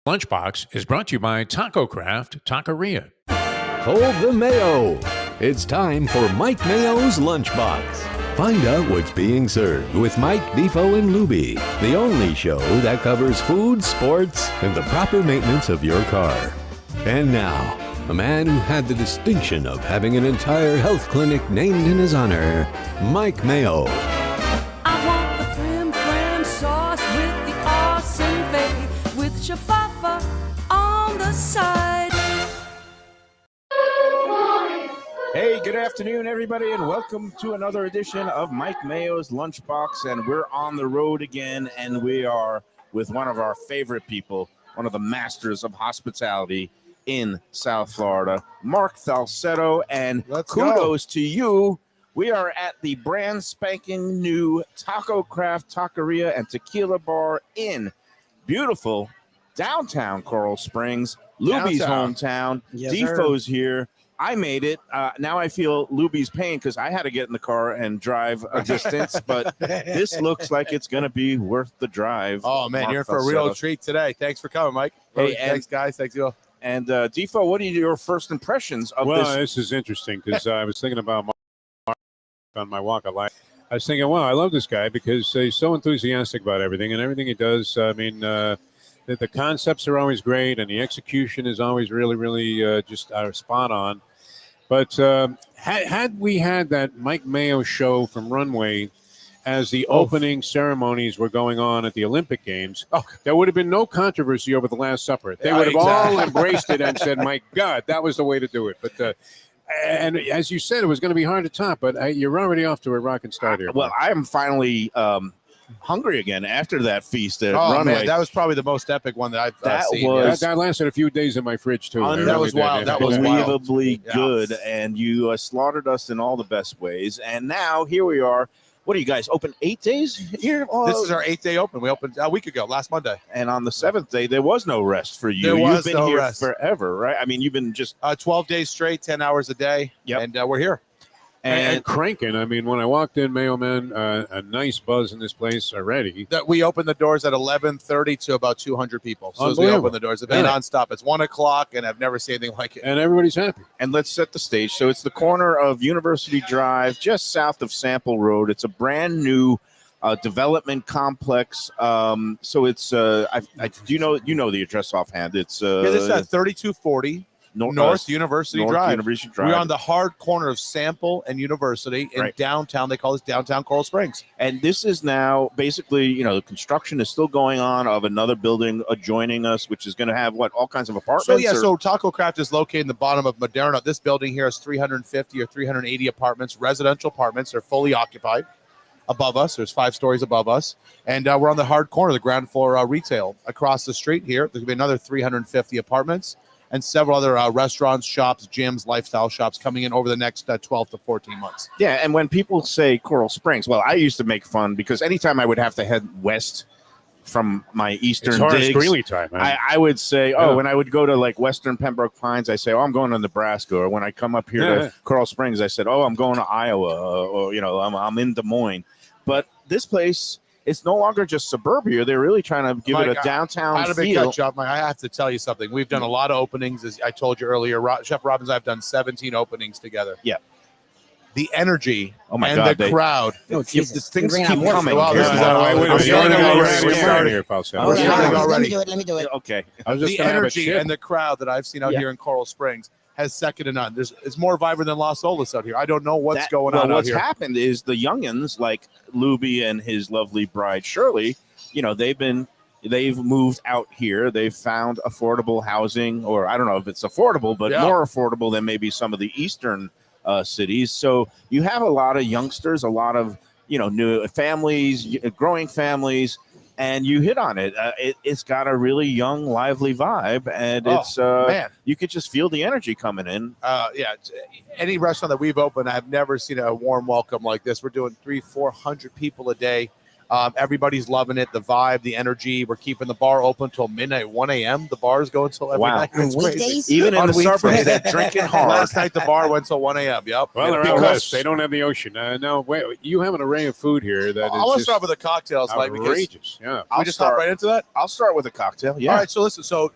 Lunchbox is brought to you by Tacocraft Taqueria. Hold the mayo. It's time for Mike Mayo's Lunchbox. Find out what's being served with Mike, Defo and Lubie, the only show that covers food, sports, and the proper maintenance of your car. And now, a man who had the distinction of having an entire health clinic named in his honor, Mike Mayo. I want the flim flam sauce with the awesome bay with shafafa on the side. Hey, good afternoon, everybody, and welcome to another edition of Mike Mayo's Lunchbox. And we're on the road again, and we are with one of our favorite people, one of the masters of hospitality in South Florida, Marc Falsetto. And kudos to you. We are at the brand spanking new Tacocraft Taqueria and Tequila Bar in beautiful downtown Coral Springs, Lubie's hometown. Yes, Defo's here. I made it. Now I feel Lubie's pain because I had to get in the car and drive a distance, but this looks like it's going to be worth the drive. Oh, man, Marc you're in for a Falsetto. real treat today. Thanks for coming, Mike. Hey, thanks, guys. Thanks, you all. And Defo, what are your first impressions of this? Well, this is interesting because I was thinking about Marc on my walk of life. I was thinking, wow, I love this guy because he's so enthusiastic about everything and everything he does. I mean, the concepts are always great and the execution is always really just spot on. But had we had that Mike Mayo show from Runway as the opening ceremonies were going on at the Olympic Games, there would have been no controversy over the Last Supper. They would have all embraced it and said, my God, that was the way to do it. But and as you said, it was going to be hard to top, but you're already off to a rocking start here. Well, I am finally hungry again after that feast at Runway. Man, that was probably the most epic one that I've seen. That lasted a few days in my fridge, too. That was wild. That was unbelievably wild. good, and you slaughtered us in all the best ways. And now here we are. What are you guys, open 8 days here? This is our 8th day open. We opened a week ago, last Monday. And on the 7th day, there was no rest for you. You've been here forever, right? I mean, you've been just 12 days straight, 10 hours a day. Yep. And we're here. And cranking. I mean, when I walked in, Mayo Man, a nice buzz in this place already. That we opened the doors at 11:30 to about 200 people. So as we open the doors, it's been nonstop. It's 1 o'clock, and I've never seen anything like it. And everybody's happy. And let's set the stage. So it's the corner of University Drive, just south of Sample Road. It's a brand new development complex. So it's you know the address offhand. It's this is at 3240. North University Drive. We're on the hard corner of Sample and University in downtown. They call this downtown Coral Springs. And this is now basically, the construction is still going on of another building adjoining us, which is going to have all kinds of apartments? So Tacocraft is located in the bottom of Moderna. This building here has 350 or 380 apartments, residential apartments. They're fully occupied. Above us, there's 5 stories above us. And we're on the hard corner, the ground floor retail. Across the street here, there's going to be another 350 apartments. And several other restaurants, shops, gyms, lifestyle shops coming in over the next 12 to 14 months. Yeah, and when people say Coral Springs, well, I used to make fun because anytime I would have to head west from my eastern digs, time, I would say, when I would go to like western Pembroke Pines, I say, I'm going to Nebraska. Or when I come up here to Coral Springs, I said, I'm going to Iowa. Or I'm in Des Moines. But this place, it's no longer just suburbia. They're really trying to give it a downtown feel. I have to tell you something. We've done a lot of openings. As I told you earlier, Chef Robbins and I have done 17 openings together. Yeah. The energy the crowd. Things keep coming. Well, this is already. Let me do it. Okay. The energy and the crowd that I've seen out here in Coral Springs has second to none. It's more vibrant than Las Olas out here. I don't know what's going on out here. What's happened is the youngins like Lubie and his lovely bride Shirley, they've moved out here. They've found affordable housing, or I don't know if it's affordable, but more affordable than maybe some of the eastern cities. So you have a lot of youngsters, a lot of new families, growing families. And you hit on it. It's got a really young, lively vibe, and you could just feel the energy coming in. Any restaurant that we've opened, I've never seen a warm welcome like this. We're doing 300-400 people a day. Everybody's loving it. The vibe, the energy. We're keeping the bar open till midnight, 1 a.m. The bars go until every night. It's crazy. Even in On the suburbs, they're drinking hard. Last night the bar went till 1 a.m. Yep. Well, they're out west. They don't have the ocean. Now, wait, you have an array of food here that I is want to just start with the cocktails, Mike. outrageous. Yeah. We just hop right into that. I'll start with a cocktail. Yeah. All right. So listen. So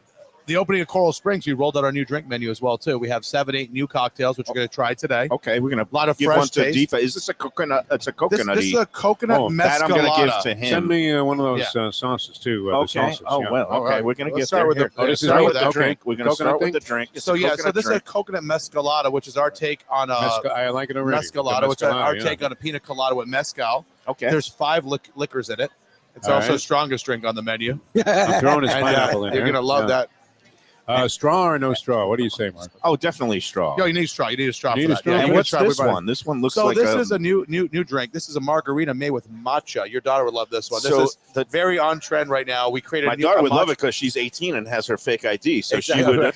the opening of Coral Springs, we rolled out our new drink menu as well too. We have 7-8 new cocktails, which we're going to try today. Okay, we're going to A lot of give fresh one to taste. Defo. Is this a coconut? It's a This coconut. is a coconut that I'm going to give mescalata. to him. Send me one of those sauces too. The Okay. sauces, Oh yeah. well. All Okay, right. we're going to Let's get start with there. the- Let's this start is with the the okay. drink. We're going to Coconut start with thing? the drink. It's So a yeah, so coconut this is a drink. coconut mescalata, which is our take on I like it already. mescalata, which is our yeah. take on a pina colada with mezcal. Okay. There's 5 liquors in it. It's All also right. strongest drink on the menu. I'm throwing his And, pineapple in you're there. gonna love that. Straw or no straw? What do you say, Mark? Oh, definitely straw. Yo, you need a straw. You need a straw You for need a that. straw? Yeah, And you what's need a straw. this Everybody- one? This one looks So like this is a new drink. This is a margarita made with matcha. Your daughter would love this one. This So is very on trend right now. We created my a new daughter would matcha- love it because she's 18 and has her fake ID. So Exactly. she would.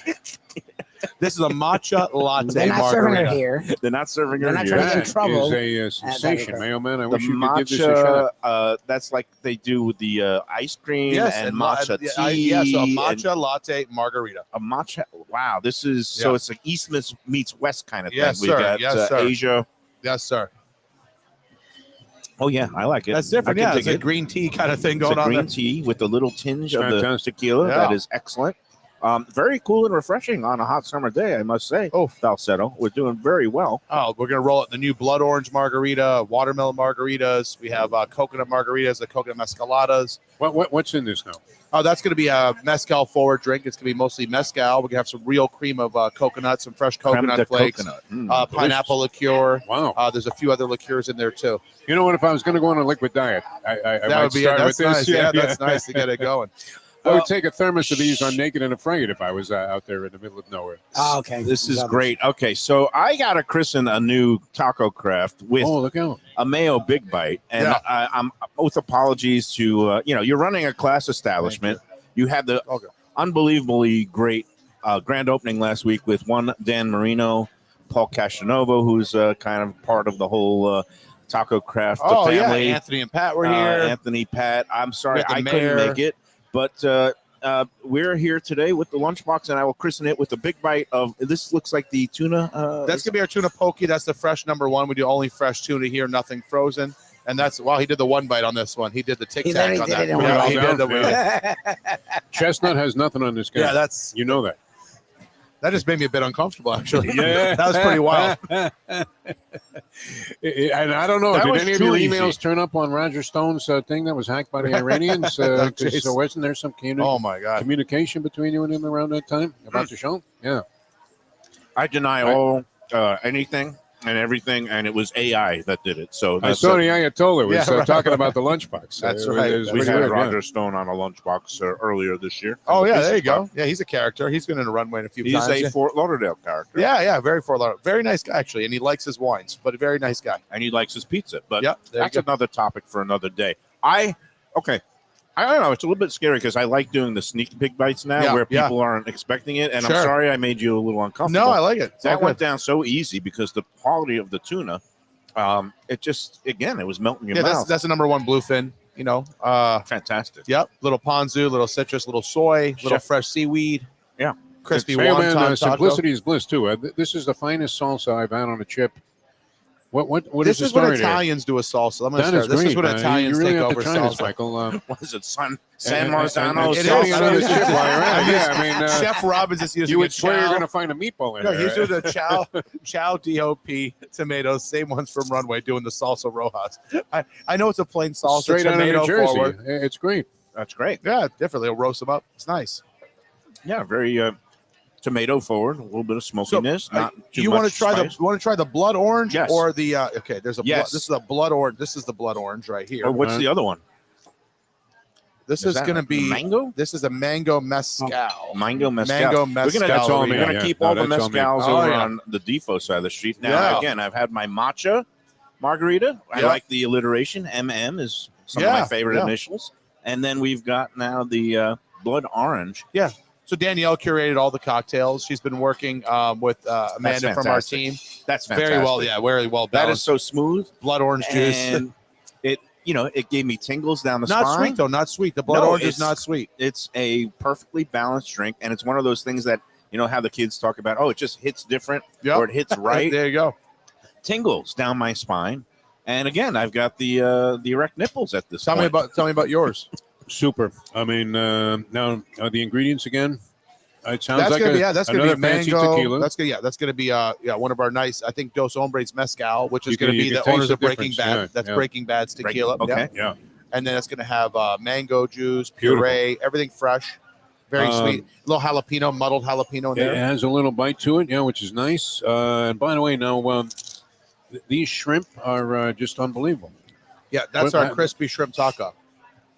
This is a matcha latte They're not serving margarita. her here. They're not serving her They're not here. trying to get in That trouble. is a sensation, Tacocraft. Mayo man. I The wish you could give this a matcha, shot. that's like they do with the ice cream Yes, and matcha tea. Yeah, so a and matcha latte margarita. a matcha. Wow, this is so Yeah. it's like East meets West kind of thing. Yes, We sir. got Yes, sir. Asia. Yes, sir. Oh yeah, I like it. That's different. I can Yeah, it's dig a it. green tea kind of thing It's going a on green there. tea with a little tinge It's of the fantastic. tequila. Yeah. That is excellent. Very cool and refreshing on a hot summer day, I must say. Oh. Falsetto, we're doing very well. Oh, we're gonna roll out the new blood orange margarita, watermelon margaritas. We have coconut margaritas, the coconut mescaladas. What's in this now? Oh, that's gonna be a mezcal forward drink. It's gonna be mostly mezcal. We're gonna have some real cream of coconut, some fresh Creme coconut de flakes, coconut. Mm. pineapple liqueur. Wow. There's a few other liqueurs in there too. You know what? If I was going to go on a liquid diet, I That might would be start that's with nice. this. Yeah, that's nice to get it going. I would take a thermos of these on Naked and Afraid if I was out there in the middle of nowhere. Oh, okay. This is Love great. Okay, so I got to christen a new Tacocraft with Oh, look out. a Mayo Big Bite, and Yeah. I'm with apologies to you're running a class establishment. You had the unbelievably great grand opening last week with one Dan Marino, Paul Casanova, who's kind of part of the whole Tacocraft Oh yeah, family. Anthony and Pat were here. Anthony, Pat. I'm sorry With the I mayor. couldn't make it, but we're here today with the lunchbox, and I will christen it with a big bite of. This looks like the tuna. That's gonna be our tuna poke. That's the fresh #1. We do only fresh tuna here, nothing frozen. And that's he did the one bite on this one. He did the tic He tac literally on did that. it in Yeah, one he bite. did the Chestnut has nothing on this guy. Yeah, that's You know that. that just made me a bit uncomfortable actually. Yeah. That was pretty wild. And I don't know. That Did was any of too your easy. emails turn up on Roger Stone's thing that was hacked by the Iranians? Jeez. So wasn't there some Oh my god. communication between you and him around that time about the show? Yeah. I deny all anything and everything, and it was AI that did it. So I that's saw the Ayatollah was Yeah, right. talking about the lunchbox. That's It was- right. it was we pretty had weird, yeah. Roger Stone on a lunchbox earlier this year. Oh yeah, there you He's go. Yeah, he's a character. He's been in a runway a few He's times. a Fort Lauderdale character. yeah, very Fort Lauderdale. Very nice guy actually, and he likes his wines, but a very nice guy. and he likes his pizza. But Yep, there you that's go. another topic for another day. I don't know. It's a little bit scary because I like doing the sneak big bites now, Yeah, where yeah. people aren't expecting it. And Sure. I'm sorry I made you a little uncomfortable. No, I like it. It's all that went good. down so easy because the quality of the tuna. It just it was melting your Yeah, mouth. that's the #1 bluefin. You know, fantastic. yep, little ponzu, little citrus, little soy, little Chef- fresh seaweed. Yeah. crispy Hey, man, wonton taco. simplicity is bliss too. This is the finest salsa I've had on a chip. What This is the is what story there? Italians do with salsa. I'm going to That is start. This is great, what man. Italians You really take have over to try this, salsa. Michael. What is it, San And- Marzano? and It sell is. me another chip while you're at it. Yeah, I mean, Chef Robbins is using you would a swear you're chow. going to find a meatball in No, there. he's doing the chow DOP tomatoes, same ones from Runway, doing the salsa rojas. I know it's a plain salsa, Straight out of tomato New Jersey. forward. It's great. That's great. Yeah, definitely. We'll roast them up. It's nice. Yeah, very tomato forward, a little bit of smokiness. Not too you much want to try spice. the blood orange Yes. or the okay? There's a Yes. this is a blood orange. This is the blood orange right here. Or what's the other one? This is that going to be mango. This is a mango mezcal. Mango mezcal. Mango We're mezcal. gonna, That's all me. we're gonna Yeah, keep no, all the that's all me. mezcals Oh, over yeah. on the Defo side of the street. Now, Yeah. again, I've had my matcha margarita. I Yeah. like the alliteration. MM is some of Yeah, my favorite yeah. initials. And then we've got now the blood orange. So Danielle curated all the cocktails. She's been working with Amanda from our fantastic. team. That's fantastic. Very well, yeah, very well That is balanced. so smooth. Blood orange juice. And it gave me tingles down the Not spine. sweet though. Not sweet. The blood No, orange is it's- not sweet. It's a perfectly balanced drink, and it's one of those things that how the kids talk about. Oh, it just hits different, Yep. or it hits right. There you go. Tingles down my spine, and again, I've got the erect nipples at this Tell me point. about yours. Super. I mean, now the ingredients again. It sounds That's like gonna be that's gonna another be fancy mango. tequila. That's gonna be one of our nice. I think Dos Hombres mezcal, which is You gonna can- be you the can taste owners the of Breaking difference. Bad. Yeah, That's yeah. Breaking Bad's tequila. Okay. Yeah. And then it's gonna have mango juice, Beautiful. puree, everything fresh, very sweet. Little jalapeno, muddled jalapeno in It there. has a little bite to it, which is nice. And by the way, now these shrimp are just unbelievable. Yeah, that's What- our crispy shrimp taco.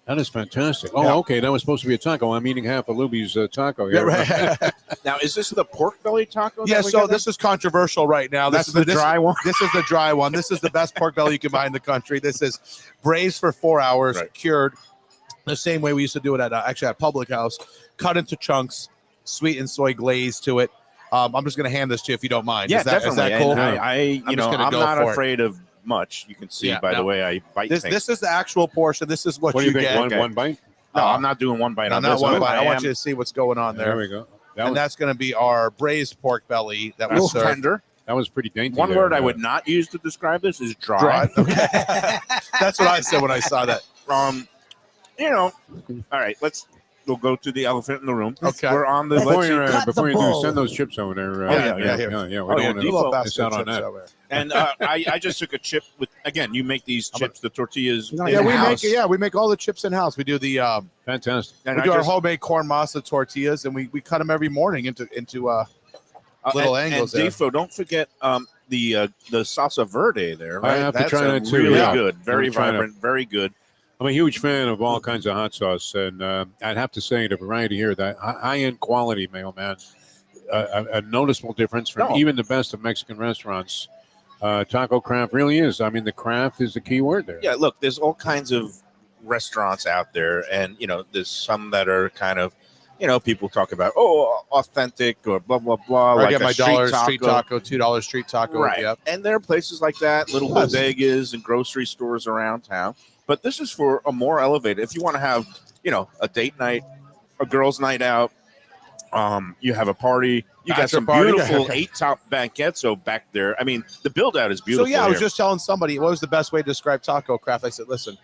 That is fantastic. Oh, Yeah. okay. That was supposed to be a taco. I'm eating half of Lubie's taco Yeah, here. right. Now, is this the pork belly taco? Yeah, that we so got this is controversial right now. That's the dry one? This is the dry one. This is the best pork belly you can buy in the country. This is braised for 4 hours, Right. cured the same way we used to do it at at Public House, cut into chunks, sweet and soy glaze to it. I'm just going to hand this to you if you don't mind. Yeah, is that, definitely. Is that cool? And I'm I'm just gonna I'm go not for it. afraid of much. You can see Yeah, by the no. way I bite This things. is the actual portion. This is what, What do you think? get. One bite? No, I'm not doing one bite No, on not this one one. bite. I want am- you to see what's going on There there. we go. And that's going to be our braised pork belly that we That's serve. tender. That was pretty dainty. One there. word I would not use to describe this is dry. Dry. Okay. That's what I said when I saw that. All right, we'll go to the elephant in the room. Okay. We're on the Before let's you, see- Cut before the you do, bull. send those chips over there. Yeah. We Oh, don't yeah, want to Defo. miss out on that. and I just took a chip with again. You make these chips, the tortillas. No, Yeah, in-house. we make all the chips in house. We do the Fantastic. And we I do our just- homemade corn masa tortillas, and we cut them every morning into little and, angles And there. Defo, don't forget the salsa verde there. I Right? have to That's try a that too, Really yeah. good, very I'm trying to- vibrant, very good. I'm a huge fan of all kinds of hot sauce, and I'd have to say the variety here, that high-end quality, Mayo man, a noticeable difference from No. even the best of Mexican restaurants. Tacocraft really is. I mean, the craft is the key word there. Yeah, look, there's all kinds of restaurants out there, and there's some that are kind of, people talk about authentic or blah blah blah. I like get a my $1 street taco. taco, $2 street taco. Right. Yep. And there are places like that, little Yes. bodegas and grocery stores around town. But this is for a more elevated. If you want to have, a date night, a girls' night out, you have a party. You got Bachelor some party. beautiful 8-top banquettes back there. I mean, the build out is beautiful. So yeah, I was here. just telling somebody what was the best way to describe Tacocraft. I said, listen,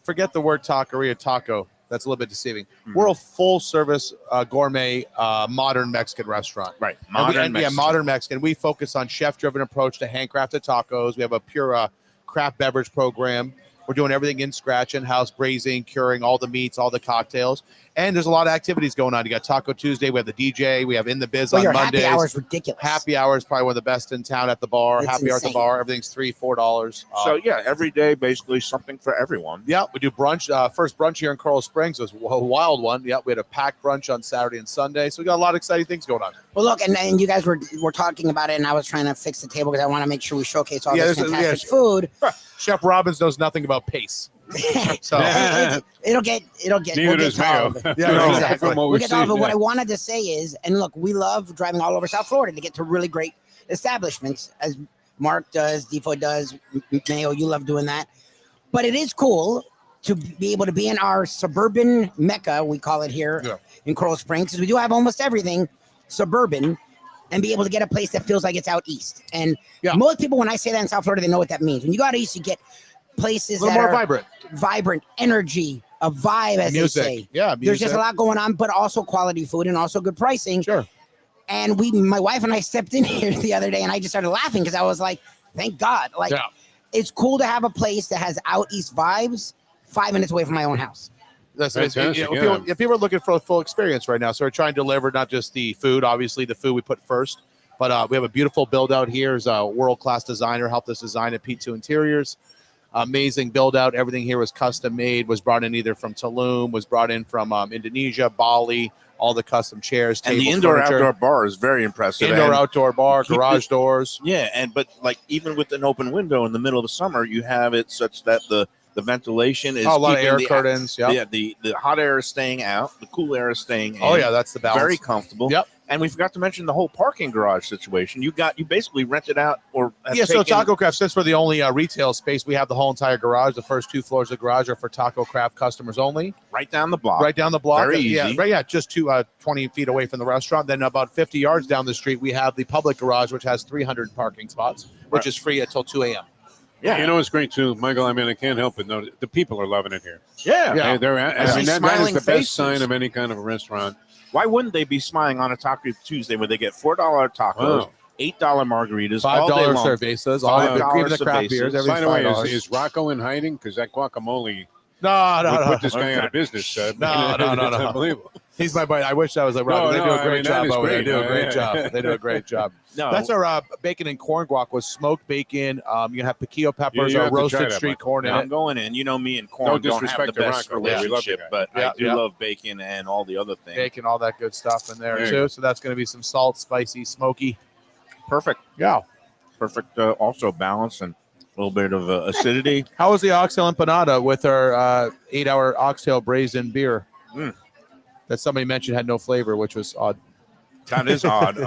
forget the word taqueria taco. That's a little bit deceiving. Mhm. We're a full service gourmet modern Mexican restaurant. right. Modern Mexican. modern Mexican. We focus on chef-driven approach to handcrafted tacos. We have a pure craft beverage program. We're doing everything in scratch, in-house, braising, curing all the meats, all the cocktails. And there's a lot of activities going on. You got Taco Tuesday. We have the DJ. We have In the Biz Well, on your Mondays. happy hour is ridiculous. Happy hour is probably one of the best in town at the bar. It's Happy hour at the insane. bar. Everything's $3, $4. So yeah, every day basically something for everyone. Yeah, we do brunch. First brunch here in Coral Springs was a wild one. Yeah, we had a packed brunch on Saturday and Sunday. So we got a lot of exciting things going on. Well, look, and you guys were talking about it, and I was trying to fix the table because I want to make sure we showcase all this there's a- fantastic food. Chef Robbins knows nothing about pace. So It'll get Neither we'll get does to all Mayo. of it. Yeah, no, Exactly. From what We'll we've get to all of it. seen, What yeah. I wanted to say is, and look, we love driving all over South Florida to get to really great establishments, as Mark does, Defo does, Mayo, you love doing that. But it is cool to be able to be in our suburban mecca, we call it here Yeah. in Coral Springs, because we do have almost everything suburban, and be able to get a place that feels like it's out east. And Yeah. most people, when I say that in South Florida, they know what that means. When you go out east, you get places a little that more are vibrant. energy, a vibe, as Music. they say. Yeah, There's music. just a lot going on, but also quality food and also good pricing. Sure. And my wife and I stepped in here the other day, and I just started laughing because I was like, thank God. Like, Yeah. it's cool to have a place that has out east vibes 5 minutes away from my own house. That's Fantastic, people are looking for a full experience right now. So we're trying to deliver not just the food, obviously the food we put first, but we have a beautiful build out here. Is a world-class designer helped us design at P2 Interiors. Amazing build out. Everything here was custom made, was brought in either from Tulum, was brought in from Indonesia, Bali, all the custom chairs, And tables, the indoor furniture. outdoor bar is very impressive. Indoor And- outdoor bar, keep garage it- doors. Yeah, but like even with an open window in the middle of the summer, you have it such that the The ventilation is a lot of keeping air the curtains. Yeah. the hot air is staying out, the cool air is staying in. Oh yeah, that's the balance. Very comfortable. Yep. And we forgot to mention the whole parking garage situation. You basically rented out or have So taken- Tacocraft, since we're the only retail space, we have the whole entire garage. The first 2 floors of the garage are for Tacocraft customers only. right down the block. Right down the block. Very Yeah, easy. right. Yeah, just 20 feet away from the restaurant. Then about 50 yards down the street, we have the public garage, which has 300 parking spots, which is free until 2 a.m. Yeah. You know what's great too, Michael? I mean, I can't help but notice the people are loving it here. Yeah. Yeah. I see mean, that is smiling the faces. best sign of any kind of a restaurant. Why wouldn't they be smiling on a Taco Tuesday where they get $4 tacos, Wow. $8 margaritas, all day $5 long? cervezas, all $5 even the craft cervezas. beers. By the way, $5. is Rocco in hiding? Because that guacamole No, would put this guy out of business. No. It's unbelievable. He's my buddy. I wish I was like Robert. They do a great job that is over there. They great. do a great Yeah. job. They do a great job. No, That's our bacon and corn guac with smoked bacon. You have piquillo peppers You or have to try roasted that, street Michael. corn in I'm it. going in. You know me and No corn don't have disrespect the to best Rocco. Yeah, we love the relationship, guy. but Yeah, I do yeah. love bacon and all the other things. Bacon, all that good stuff in there There you too. go. So that's going to be some salt, spicy, smoky. Perfect. Yeah. Perfect. Also balance and a little bit of acidity. How was the oxtail empanada with our 8-hour oxtail braised beer? Mm. That somebody mentioned had no flavor, which was odd. That is odd.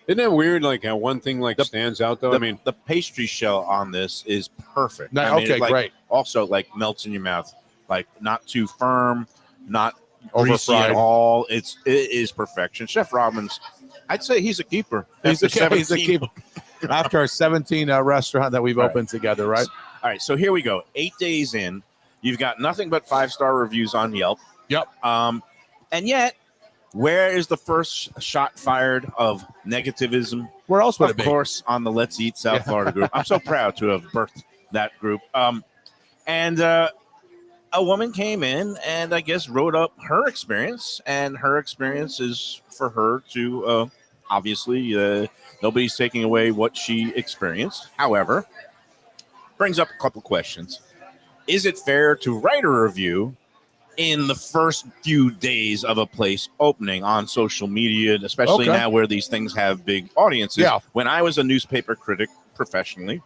Isn't that weird? Like how one thing like stands out though. I mean, the pastry shell on this is perfect. No, I mean, okay, it, like, great. Also, like melts in your mouth, like not too firm, not greasy at Overfried. all. It is perfection. Chef Robbins, I'd say he's a keeper. He's a After keeper. 17 After our 17 restaurant that we've Right. opened together, right? All right, so here we go. 8 days in, you've got nothing but 5-star reviews on Yelp. Yep. And yet, where is the first shot fired of negativism? Where else would Of it be? course, on the Let's Eat South Florida group. I'm so proud to have birthed that group. And a woman came in and I guess wrote up her experience, and her experience is for her to obviously nobody's taking away what she experienced. However, brings up a couple questions. Is it fair to write a review in the first few days of a place opening on social media, especially Okay. now where these things have big audiences? Yeah. When I was a newspaper critic professionally,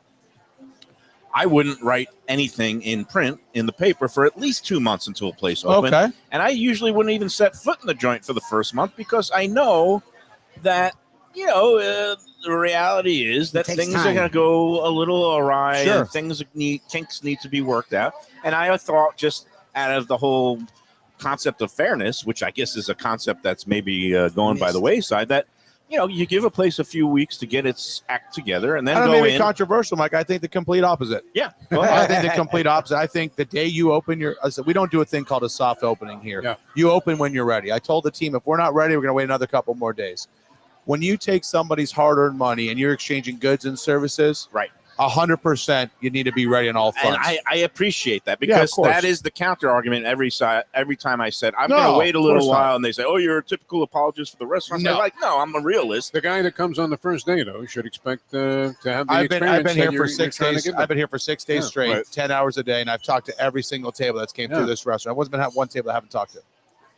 I wouldn't write anything in print in the paper for at least 2 months until a place opened. Okay. And I usually wouldn't even set foot in the joint for the first month because I know that, the reality is that takes things are time. going to go a little awry Sure. and kinks need to be worked out. And I thought just out of the whole concept of fairness, which I guess is a concept that's maybe going by the wayside, that, you give a place a few weeks to get its act together and then I don't go know, maybe in. controversial, Mike. I think the complete opposite. Yeah. I think the complete opposite. I think the day you open we don't do a thing called a soft opening here. Yeah. You open when you're ready. I told the team, if we're not ready, we're going to wait another couple more days. When you take somebody's hard-earned money and you're exchanging goods and services, Right. 100%, you need to be ready on all And fronts. I appreciate that Yeah, of because course. that is the counter argument every time I said, I'm No, going to wait a of little course while. not. And they say, oh, you're a typical apologist for the restaurant. No. I'm like, no, I'm a realist. the guy that comes on the first day though should expect to have the I've been experience here that for you're 6 trying to days. give them. I've been here for 6 days Yeah, straight, right. 10 hours a day, and I've talked to every single table that's came Yeah. through this restaurant. I wasn't have one table I haven't talked to.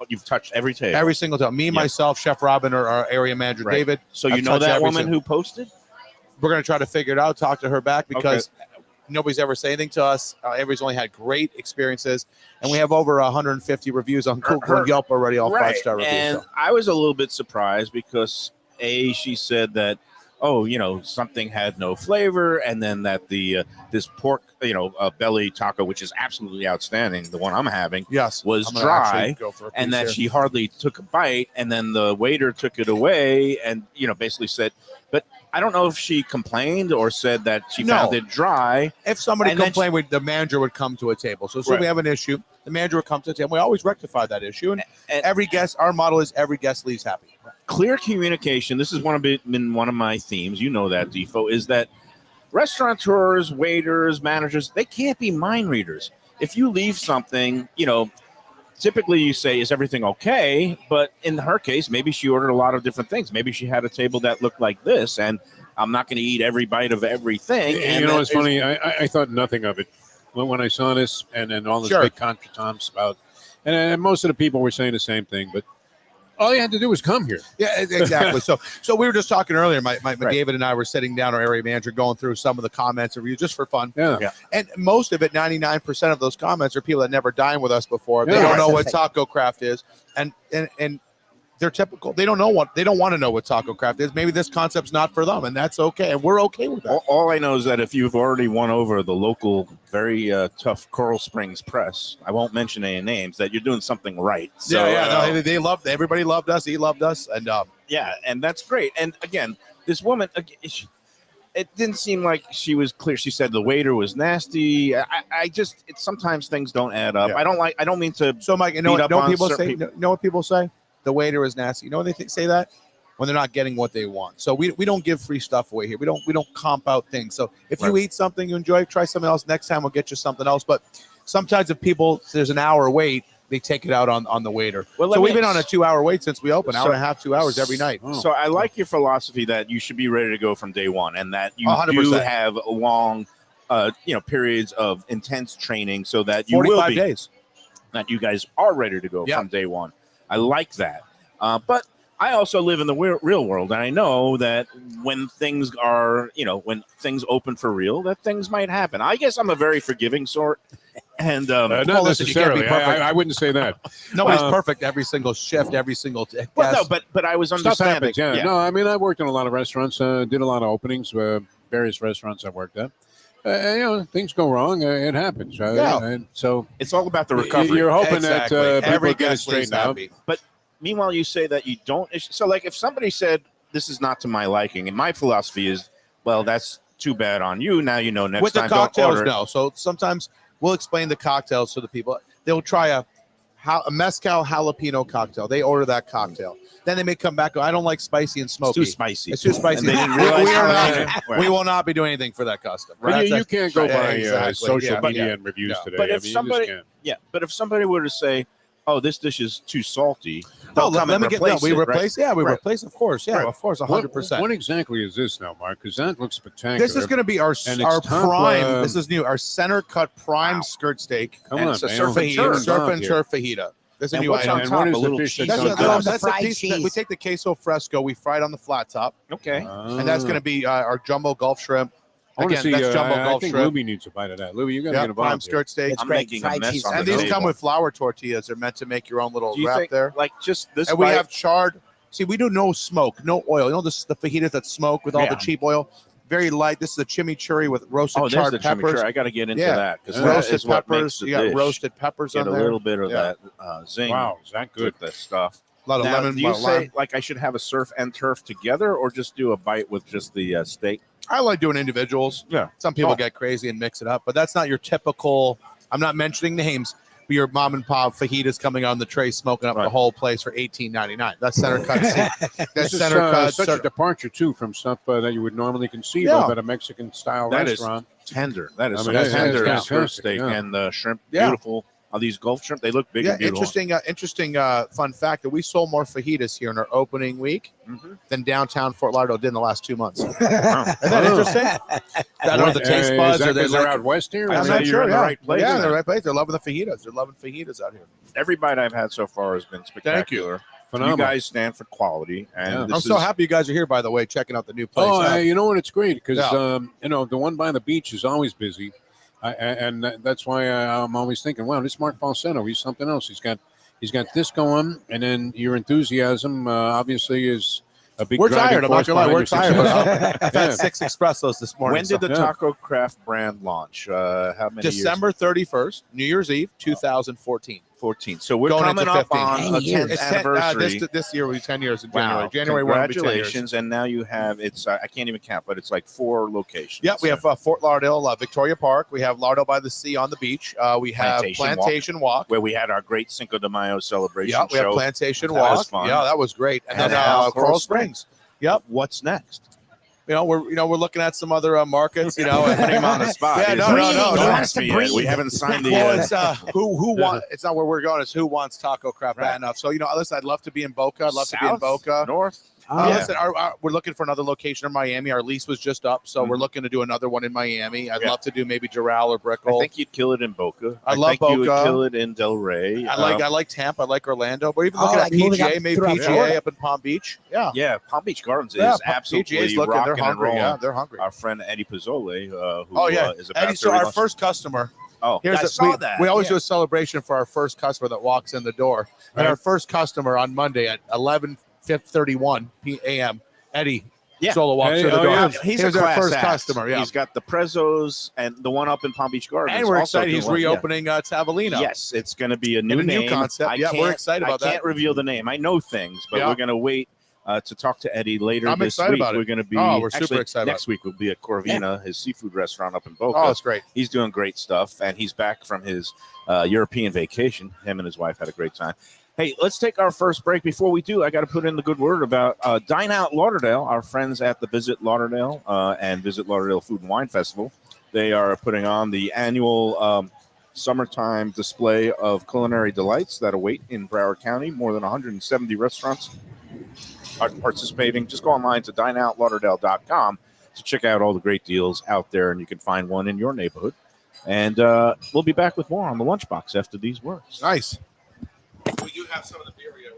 You've touched every table. Every single time. Me, Yep. myself, Chef Robin, or our area manager Right. David. So I've you know touched that every woman single- who posted? We're going to try to figure it out, talk to her back because nobody's ever said anything to us. Everybody's only had great experiences, and we have over 150 reviews on Google and Yelp already, all 5-star reviews. And So. I was a little bit surprised because she said that, something had no flavor, and then that the this pork, belly taco, which is absolutely outstanding, the one I'm having, Yes, was I'm gonna dry, actually go for a and piece that here. she hardly took a bite, and then the waiter took it away, and basically said, but I don't know if she complained or said that she No. found it dry. If somebody and then complained, the manager would come to a table. So, Right. we have an issue, the manager would come to the table. We always rectify that issue, and And- every guest, our model is every guest leaves happy. Clear communication. This is been one of my themes. You know that, Defo, is that restaurateurs, waiters, managers, they can't be mind readers. If you leave something, typically you say, is everything okay? But in her case, maybe she ordered a lot of different things. Maybe she had a table that looked like this, and I'm not going to eat every bite of everything. And You know, that it's is- funny. I thought nothing of it when I saw this, and then all this Sure. big contretemps about, and most of the people were saying the same thing. But All you had to do was come here. Yeah, exactly. so we were just talking earlier. My Right. David and I were sitting down, our area manager, going through some of the comments and reviews just for fun. Yeah. Yeah. And most of it, 99% of those comments are people that never dined with us before. They Yeah. don't know That's what the Tacocraft is, and they're typical. They don't want to know what Tacocraft is. Maybe this concept's not for them, and that's okay. And we're okay with that. All I know is that if you've already won over the local, very tough Coral Springs press, I won't mention any names, that you're doing something right. So, No, they loved. Everybody loved us. He loved us, and yeah, and that's great. And again, this woman, it didn't seem like she was clear. She said the waiter was nasty. I just, sometimes things don't add up. Yeah. I don't mean to. so Mike, you beat know up what on people certain say? people. You know what people say? The waiter is nasty. You know when they say that? When they're not getting what they want. So we don't give free stuff away here. We don't comp out things. So if you eat something you enjoy, try something else. Next time we'll get you something else. But sometimes if there's an hour wait, they take it out on the waiter. Well, so we've been on a 2-hour wait since we opened. Hour and a half, 2 hours every night. Oh. So I like your philosophy that you should be ready to go from day one, and that you 100%. do have long, periods of intense training, so that you will 45 be days. that you guys are ready to go Yeah. from day one. I like that. But I also live in the real world, and I know that when things are, when things open for real, that things might happen. I guess I'm a very forgiving sort. And Not listen, you can't be necessarily. perfect. I wouldn't say that. Nobody's Um, perfect every single shift, every single guest. well, no, but I was Stuff understanding. happens. Yeah. No, I mean, I worked in a lot of restaurants. Did a lot of openings. Various restaurants I worked at. Things go wrong. It happens. Yeah. And so It's all about the recovery. you're hoping Exactly. that people every get it guest leaves straightened out. happy. Meanwhile, you say that you don't. So, like, if somebody said this is not to my liking, and my philosophy is, well, that's too bad on you. Now you know next With the time don't cocktails, order. no. So sometimes we'll explain the cocktails to the people. They'll try a mezcal jalapeno cocktail. They order that cocktail. Then they may come back. I don't like spicy and It's smoky. too spicy. It's too spicy. And they didn't We realize are that. not- we will not be doing anything for that custom. But Right? you can't go Yeah, by exactly. social Yeah. media and reviews Yeah. today. But I if mean, you just somebody- can't. Yeah, but if somebody were to say, "Oh, this dish is too salty," Oh, they'll let come me and get replace that. We it, right? replace. Yeah, we Right. replace. Of course. Yeah, Right. of course. 100%. What exactly is this now, Mark? Because that looks spectacular. This is going to be our And it's top, prime. This is new. Our center cut prime Wow. skirt steak. Come and on, it's a man. surf and Fajita, turf. surf and turf fajita. This is a And new what's item. on And top? what is A the little fish cheese. that's That's, on the, top? that's the fried piece. cheese. We take the queso fresco. We fry it on the flat top, Okay. and that's going to be our jumbo Gulf shrimp. I want to Again, see. that's jumbo I Gulf think shrimp. Lubie needs a bite of that. Lubie, you got to Yeah, get prime involved. Here. skirt steak. It's I'm great. making a Fried mess cheese on And the these table. come with flour tortillas. They're meant to make your own little Do you wrap think, there. like, just this? And we bite- have charred. See, we do no smoke, no oil. You know, this the fajitas that smoke with all Yeah. the cheap oil. Very light. This is a chimichurri with roasted Oh, there's charred the peppers. chimichurri. I got to get into Yeah. that because Yeah. that Roasted is what makes peppers. the You got dish. roasted peppers Get on a there. little bit of Yeah. that zing. Wow, is that good? With that stuff. A lot of Now, lemon. do you lime. say like I should have a surf and turf together, or just do a bite with just the steak? I like doing individuals. Yeah. Some people Oh. get crazy and mix it up, but that's not your typical. I'm not mentioning names, but your mom and pop fajitas coming on the tray, smoking up the Right. whole place for $18.99. That's center cut. That's This is center cut. such a departure too from stuff that you would normally conceive Yeah. of at a Mexican style That is restaurant. Tender. That is I so mean, tender. that's That skirt fantastic, steak yeah. and the shrimp. Yeah. Beautiful. Are these Gulf shrimp? They look big Yeah, and beautiful. interesting fun fact that we sold more fajitas here in our opening week Mhm. than downtown Fort Lauderdale did in the last 2 months. Isn't Wow. that interesting? I don't know if the taste Is buds that or they 'cause they're like. out west here. I I'm say not you're sure. in the Yeah, right place Yeah, then. in the right place. They're loving the fajitas. They're loving fajitas out here. Every bite I've had so far has been spectacular. Phenomenal. You guys stand for quality, and Yeah. this I'm so is- happy you guys are here. By the way, checking out the new place. Oh, you know what? It's great because Yeah. the one by the beach is always busy, that's why I'm always thinking, wow, this Marc Falsetto, he's something else. He's got this going, and then your enthusiasm obviously is a big. We're driving tired. I'm not force gonna lie. behind We're your tired. success. I've had 6 espressos this morning. When did the Yeah. Tacocraft brand launch? How many December 31st, New Year's Eve, 2014. years? 14. So we're Going coming into up 15. on 10 a years. 10th It's 10, anniversary. this year will be 10 years in Wow. January. January 1 will be 10 years. Congratulations. And now you have, it's I can't even count, but it's like 4 locations. Yeah, we have Fort Lauderdale, Victoria Park. We have Lauderdale by the Sea on the beach. We have Plantation Walk. where we had our great Cinco de Mayo celebration Yeah, we have show. Plantation That was Walk. fun. Yeah, that was great. And And then now Coral Springs. Yep. What's next? We're looking at some other markets. Putting him on the spot. Yeah, He's no, like, no, Breathe. no, He no. wants to yet. breathe. We haven't signed the. Well, it's who want. It's not where we're going. It's who wants Tacocraft Right. bad enough. So listen, I'd love to be in Boca. I'd love to be in South, Boca. North. Listen, we're looking for another location in Miami. Our lease was just up, so we're looking to do another one in Miami. I'd love to do maybe Doral or Brickell. I think you'd kill it in Boca. I love think Boca. You would kill it in Delray. I like Tampa. I like Orlando. We're even looking at PGA, maybe PGA up in Palm Beach. Yeah, Palm Beach Gardens is absolutely PGA's looking. They're rocking hungry. and rolling. Yeah, they're hungry. Our friend Eddie Pizzole, is about Eddie, so our first customer. Oh, I saw that. We always do a celebration for our first customer that walks in the door. Right. And our first customer on Monday at 11:31 p.m. Eddie Solo walks through the door. Yeah. He's our first customer. Yeah. He's got the Prezzos and the one up in Palm Beach Gardens. And we're excited. He's reopening Tavolino. Yes, it's going to be a new concept. We're excited about that. I can't reveal the name. I know things, but we're going to wait to talk to Eddie later this week. We're going to be we're super excited. Next week we'll be at Corvina, his seafood restaurant up in Boca. Oh, that's great. He's doing great stuff, and he's back from his European vacation. Him and his wife had a great time. Hey, let's take our first break. Before we do, I got to put in the good word about Dine Out Lauderdale, our friends at the Visit Lauderdale and Visit Lauderdale Food and Wine Festival. They are putting on the annual summertime display of culinary delights that await in Broward County. More than 170 restaurants are participating. Just go online to dineoutlauderdale.com to check out all the great deals out there, and you can find one in your neighborhood. And we'll be back with more on the Lunchbox after these words. Nice. We do have some of the beer here.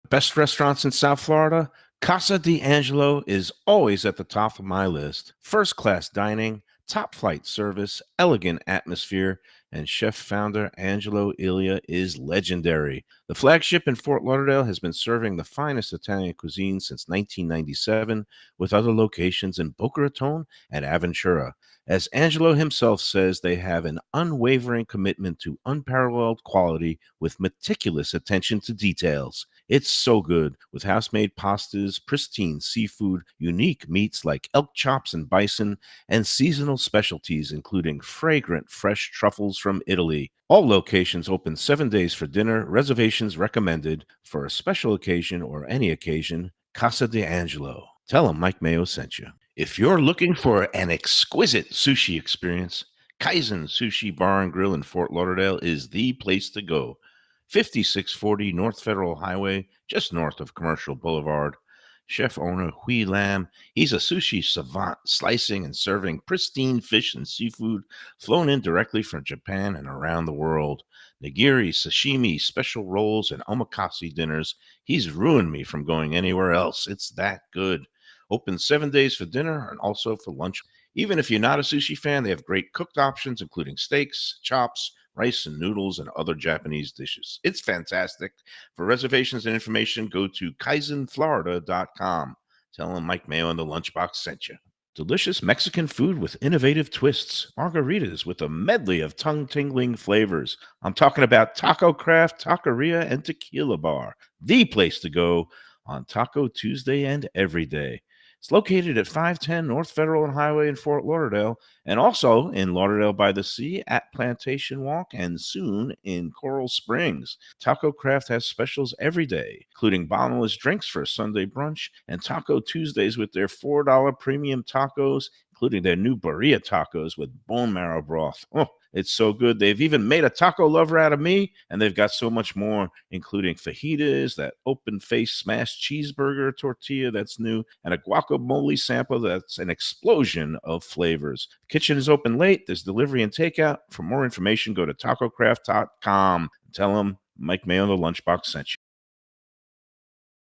Best restaurants in South Florida? Casa D'Angelo is always at the top of my list. First-class dining, top-flight service, elegant atmosphere, and chef-founder Angelo Ilia is legendary. The flagship in Fort Lauderdale has been serving the finest Italian cuisine since 1997, with other locations in Boca Raton and Aventura. As Angelo himself says, they have an unwavering commitment to unparalleled quality with meticulous attention to details. It's so good, with house-made pastas, pristine seafood, unique meats like elk chops and bison, and seasonal specialties including fragrant fresh truffles from Italy. All locations open 7 days for dinner. Reservations recommended for a special occasion or any occasion. Casa D'Angelo. Tell them Mike Mayo sent you. If you're looking for an exquisite sushi experience, Kaizen Sushi Bar and Grill in Fort Lauderdale is the place to go. 5640 North Federal Highway, just north of Commercial Boulevard. Chef owner Hui Lam, he's a sushi savant, slicing and serving pristine fish and seafood flown in directly from Japan and around the world. Nigiri, sashimi, special rolls, and omakase dinners. He's ruined me from going anywhere else. It's that good. Open 7 days for dinner and also for lunch. Even if you're not a sushi fan, they have great cooked options, including steaks, chops, rice and noodles, and other Japanese dishes. It's fantastic. For reservations and information, go to kaizenflorida.com. Tell them Mike Mayo and the Lunchbox sent you. Delicious Mexican food with innovative twists. Margaritas with a medley of tongue-tingling flavors. I'm talking about Tacocraft Taqueria and Tequila Bar, the place to go on Taco Tuesday and every day. It's located at 510 North Federal and Highway in Fort Lauderdale, and also in Lauderdale by the Sea at Plantation Walk, and soon in Coral Springs. Tacocraft has specials every day, including bottomless drinks for a Sunday brunch, and Taco Tuesdays with their $4 premium tacos, including their new birria tacos with bone marrow broth. Oh, it's so good. They've even made a taco lover out of me, and they've got so much more, including fajitas, that open-faced smashed cheeseburger tortilla that's new, and a guacamole sample that's an explosion of flavors. The kitchen is open late. There's delivery and takeout. For more information, go to tacocraft.com. Tell them Mike Mayo the Lunchbox sent you.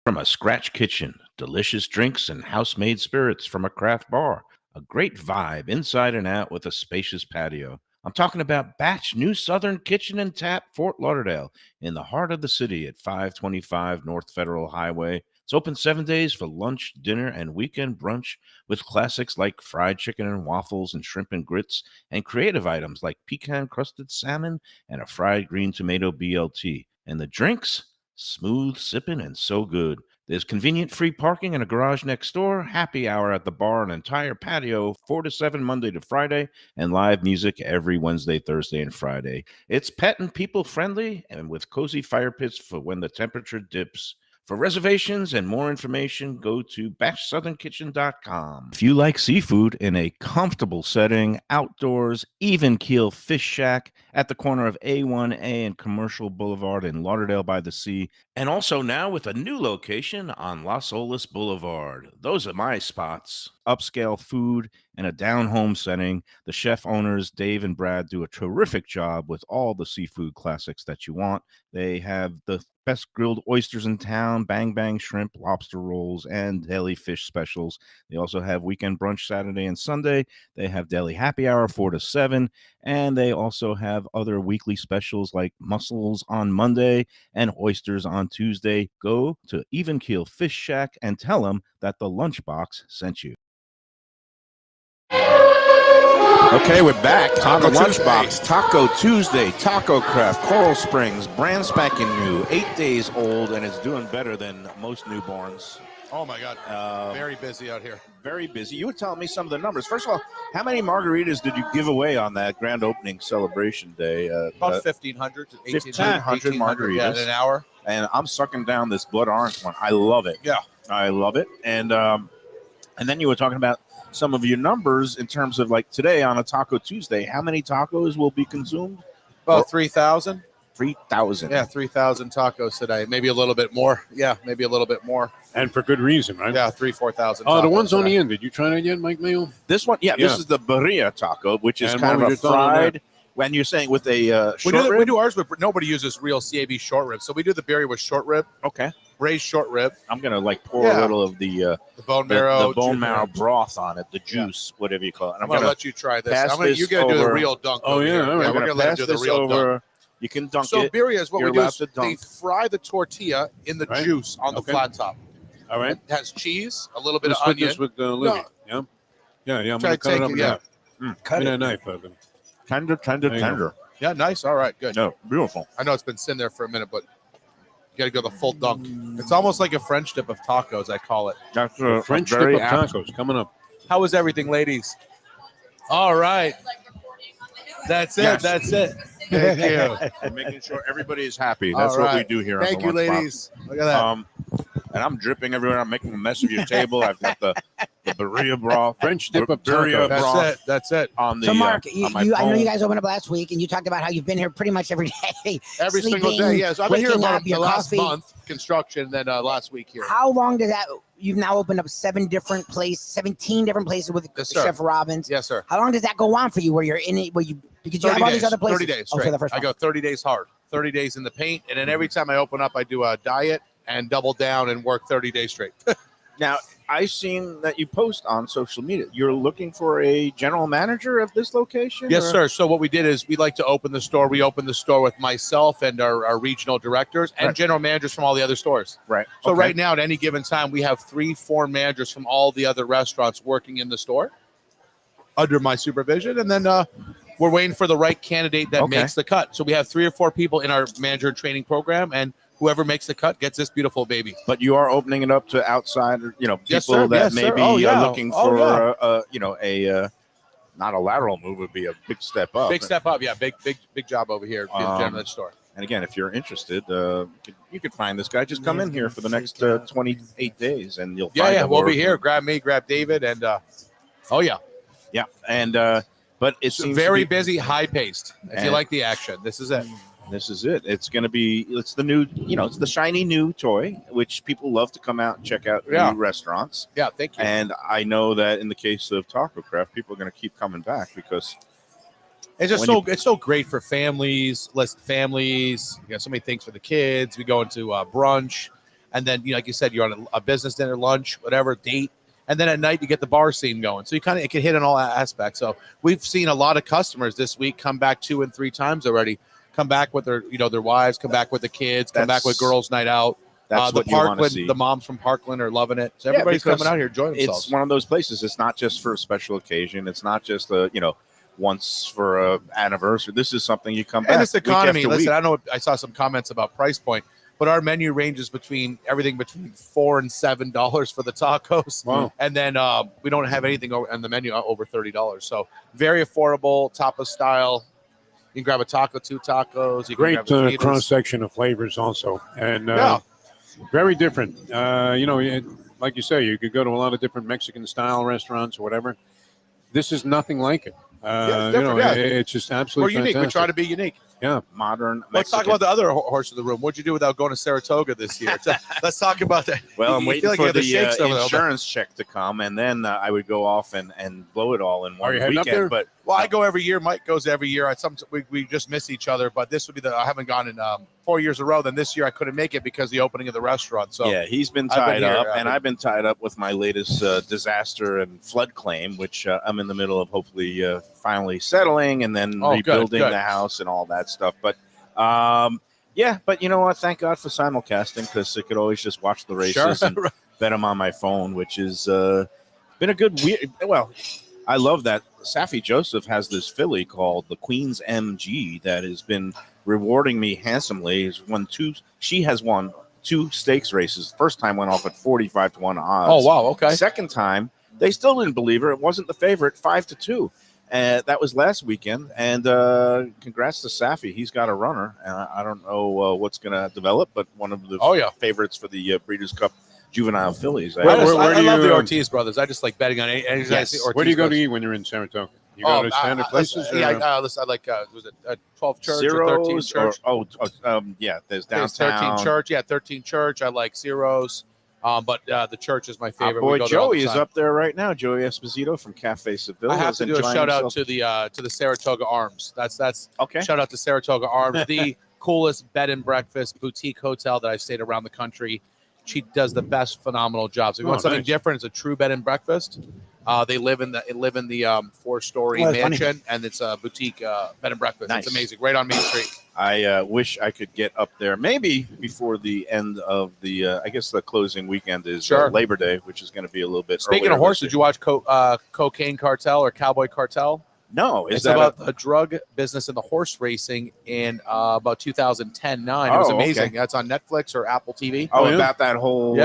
From a scratch kitchen, delicious drinks and house-made spirits from a craft bar. A great vibe inside and out with a spacious patio. I'm talking about Batch New Southern Kitchen and Tap, Fort Lauderdale, in the heart of the city at 525 North Federal Highway. It's open 7 days for lunch, dinner, and weekend brunch with classics like fried chicken and waffles and shrimp and grits, and creative items like pecan-crusted salmon and a fried green tomato BLT. And the drinks? Smooth sipping and so good. There's convenient free parking and a garage next door, happy hour at the bar, an entire patio, 4 to 7 Monday to Friday, and live music every Wednesday, Thursday, and Friday. It's pet and people friendly and with cozy fire pits for when the temperature dips. For reservations and more information, go to BashSouthernKitchen.com. If you like seafood in a comfortable setting, outdoors, even keel fish shack at the corner of A1A and Commercial Boulevard in Lauderdale by the Sea, and also now with a new location on Las Olas Boulevard. Those are my spots. Upscale food and a down-home setting. The chef owners, Dave and Brad, do a terrific job with all the seafood classics that you want. They have the best grilled oysters in town, bang bang shrimp, lobster rolls, and deli fish specials. They also have weekend brunch Saturday and Sunday. They have deli happy hour 4 to 7, and they also have other weekly specials like mussels on Monday and oysters on Tuesday. Go to Even Keel Fish Shack and tell them that the Lunchbox sent you. Okay, we're back on the Lunchbox. Taco Tuesday, Tacocraft, Coral Springs, brand spanking new, 8 days old, and it's doing better than most newborns. Oh my God, very busy out here. Very busy. You were telling me some of the numbers. First of all, how many margaritas did you give away on that grand opening celebration day? About 1,500 to 1,500 margaritas. Yeah, in an hour. And I'm sucking down this blood orange one. I love it. Yeah. I love it. And then you were talking about some of your numbers in terms of like today on a Taco Tuesday, how many tacos will be consumed? About 3,000. 3,000. Yeah, 3,000 tacos today. Maybe a little bit more. Yeah, maybe a little bit more. And for good reason, right? Yeah, 4,000. Oh, the one's on the end. Did you try that yet, Mike Mayo? This one, this is the birria taco, which is And kind what of was a your thought on fried. When you're saying with a short rib? We do ours, but nobody uses real CAB short rib. So we do the birria with short rib, Okay. braised short rib, I'm going to like pour a little of the the bone marrow, the bone marrow broth on it, the juice, whatever you call it. I'm going to let you try this. pass this You're going to do the over- real dunk. Oh, over yeah, here. all right. I'm We're going going to to let pass you do the this real dunk. over. You can dunk So it. birria is what You're we do. allowed Is to they dunk. fry the tortilla in the Right. juice on the Okay. flat top. All right. It has cheese, a little bit Let's of put onion. this with Lubie. Yeah. Yeah. I'm Try going to cut it take up it, in yeah. half. Cut Give me it. that knife, Evan. Tender, tender, There you go. tender. Yeah, nice. All right, good. No, beautiful. I know it's been sitting there for a minute, but you got to go the full dunk. It's almost like a French dip of tacos, I call it. That's The French dip very of apt. tacos coming up. How is everything, ladies? All right. That's it. Yes. That's it. Thank you. And making sure everybody is happy. That's All what we right. do here. Thank on you, the Lunchbox. ladies. Look at that. And I'm dripping everywhere. I'm making a mess of your table. I've got the birria broth, French dip of birria tacos. That's broth it. That's it. on the. So, Mark, on my I know phone. you guys opened up last week, and you talked about how you've been here pretty much every day. Every single sleeping, day. Yeah. So I've been here waking about up, the your last coffee. month, construction, then last week here. How long does that? You've now opened up 17 different places with Yes, sir. Chef Robbins. Yes, sir. How long does that go on for you? Where you're in it? Where you because you 30 have all days, these other places. 30 days Oh, straight. for the first I one. go 30 days hard, 30 days in the paint. And then every time I open up, I do a diet and double down and work 30 days straight. Now, I've seen that you post on social media. You're looking for a general manager of this location? Yes, or- sir. So what we did is we like to open the store. We opened the store with myself and our regional directors and Right. general managers from all the other stores. Right. So Okay. right now, at any given time, we have 3-4 managers from all the other restaurants working in the store under my supervision. And then we're waiting for the right candidate that Okay. makes the cut. So we have 3 or 4 people in our manager training program, and whoever makes the cut gets this beautiful baby. But you are opening it up to outside, people Yes, sir. that Yes, sir. maybe Oh, yeah. are looking Oh, for, yeah. not a lateral move would be a big step up. Big step up. Yeah, big job over here in the general store. And again, if you're interested, you could find this guy. Just come in here for the next 28 days, and you'll find Yeah, him we'll be working. here. Grab me, grab David, and Yeah, and but it so seems very to be, busy, high paced. If you And- like the action, this is it. This is it. It's going to be. It's the new. It's the shiny new toy, which people love to come out and check out Yeah. new restaurants. Yeah, thank you. And I know that in the case of Tacocraft, people are going to keep coming back because It's just when it's so great for families. Families. You got so many things for the kids. We go into brunch, and then like you said, you're on a business dinner, lunch, whatever date, and then at night you get the bar scene going. So you it can hit on all aspects. So we've seen a lot of customers this week come back 2 and 3 times already. Come back with their their wives. Come back with the kids. Come back with girls' night out. that's The what you want to Parkland, see. the moms from Parkland are loving it. So Yeah, everybody's because coming out here enjoying themselves. It's one of those places. It's not just for a special occasion. It's not just once for a anniversary. This is something you come back. And it's week economy. after Listen, week. I know I saw some comments about price point, but our menu ranges between everything between $4 and $7 for the tacos. Wow. And then we don't have anything on the menu over $30. So very affordable, tapas style. You can grab a taco, 2 tacos. You can Great grab a fajitas. cross section of flavors also. And Yeah. Very different. Like you say, you could go to a lot of different Mexican style restaurants or whatever. This is nothing like it. it's different, It's just We're absolutely unique. fantastic. We try to be unique. Yeah. Modern Let's talk Mexican. about the other horse in the room. What'd you do without going to Saratoga this year? Let's talk about that. Well, I'm You waiting feel like for you have the shakes over there. insurance check to come, and then I would go off and blow it all in one you heading up weekend. there? But Well, I go every year. Mike goes every year. We just miss each other. But this would be I haven't gone in 4 years in a row. Then this year I couldn't make it because of the opening of the restaurant. So yeah, he's been I've been tied here, up, I've and been- I've been tied up with my latest disaster and flood claim, which I'm in the middle of hopefully finally settling and then Oh, rebuilding good. the house and all that stuff. But yeah, but you know what? Thank God for simulcasting because I could always just watch the races and bet them on my phone, which is been a good weird. Well, I love that Safi Joseph has this filly called the Queen's MG that has been rewarding me handsomely. She has won 2 stakes races. First time went off at 45-1 odds. Oh wow, okay. Second time, they still didn't believe her. It wasn't the favorite, 5-2. That was last weekend. And congrats to Safi. He's got a runner. And I don't know what's going to develop, but one of the favorites for the Breeders' Cup juvenile fillies. Where I do love you, the Ortiz brothers. I just like betting on any. Yes. Where do you go to eat when you're in Saratoga? You go to standard places? Yeah, I like was it 12 Church or 13 Zeros Church? yeah, there's There's downtown. 13 Church. Yeah, 13 Church. I like Zeros. But the Church is my Our favorite. We boy go there all the Joey is time. up there right now. Joey Esposito from Cafe Seville. I have is to do a enjoying shout out himself. to the Saratoga Arms. That's Okay. shout out to Saratoga Arms, the coolest bed and breakfast boutique hotel that I've stayed around the country. She does the best phenomenal jobs. If you want something nice. different, it's a true bed and breakfast. They live in the 4-story Oh, that's funny. mansion, and it's a boutique bed and breakfast. Nice. It's amazing, right on Main Street. I wish I could get up there maybe before the end of the, I guess the closing weekend is Sure. Labor Day, which is going to be a little bit Speaking earlier of horses, this did you watch Cocaine Cartel or Cowboy Cartel? No, is It's that about the drug business and the horse racing in about 2010-9. It was Oh, amazing. okay. That's on Netflix or Apple TV. yeah? about that whole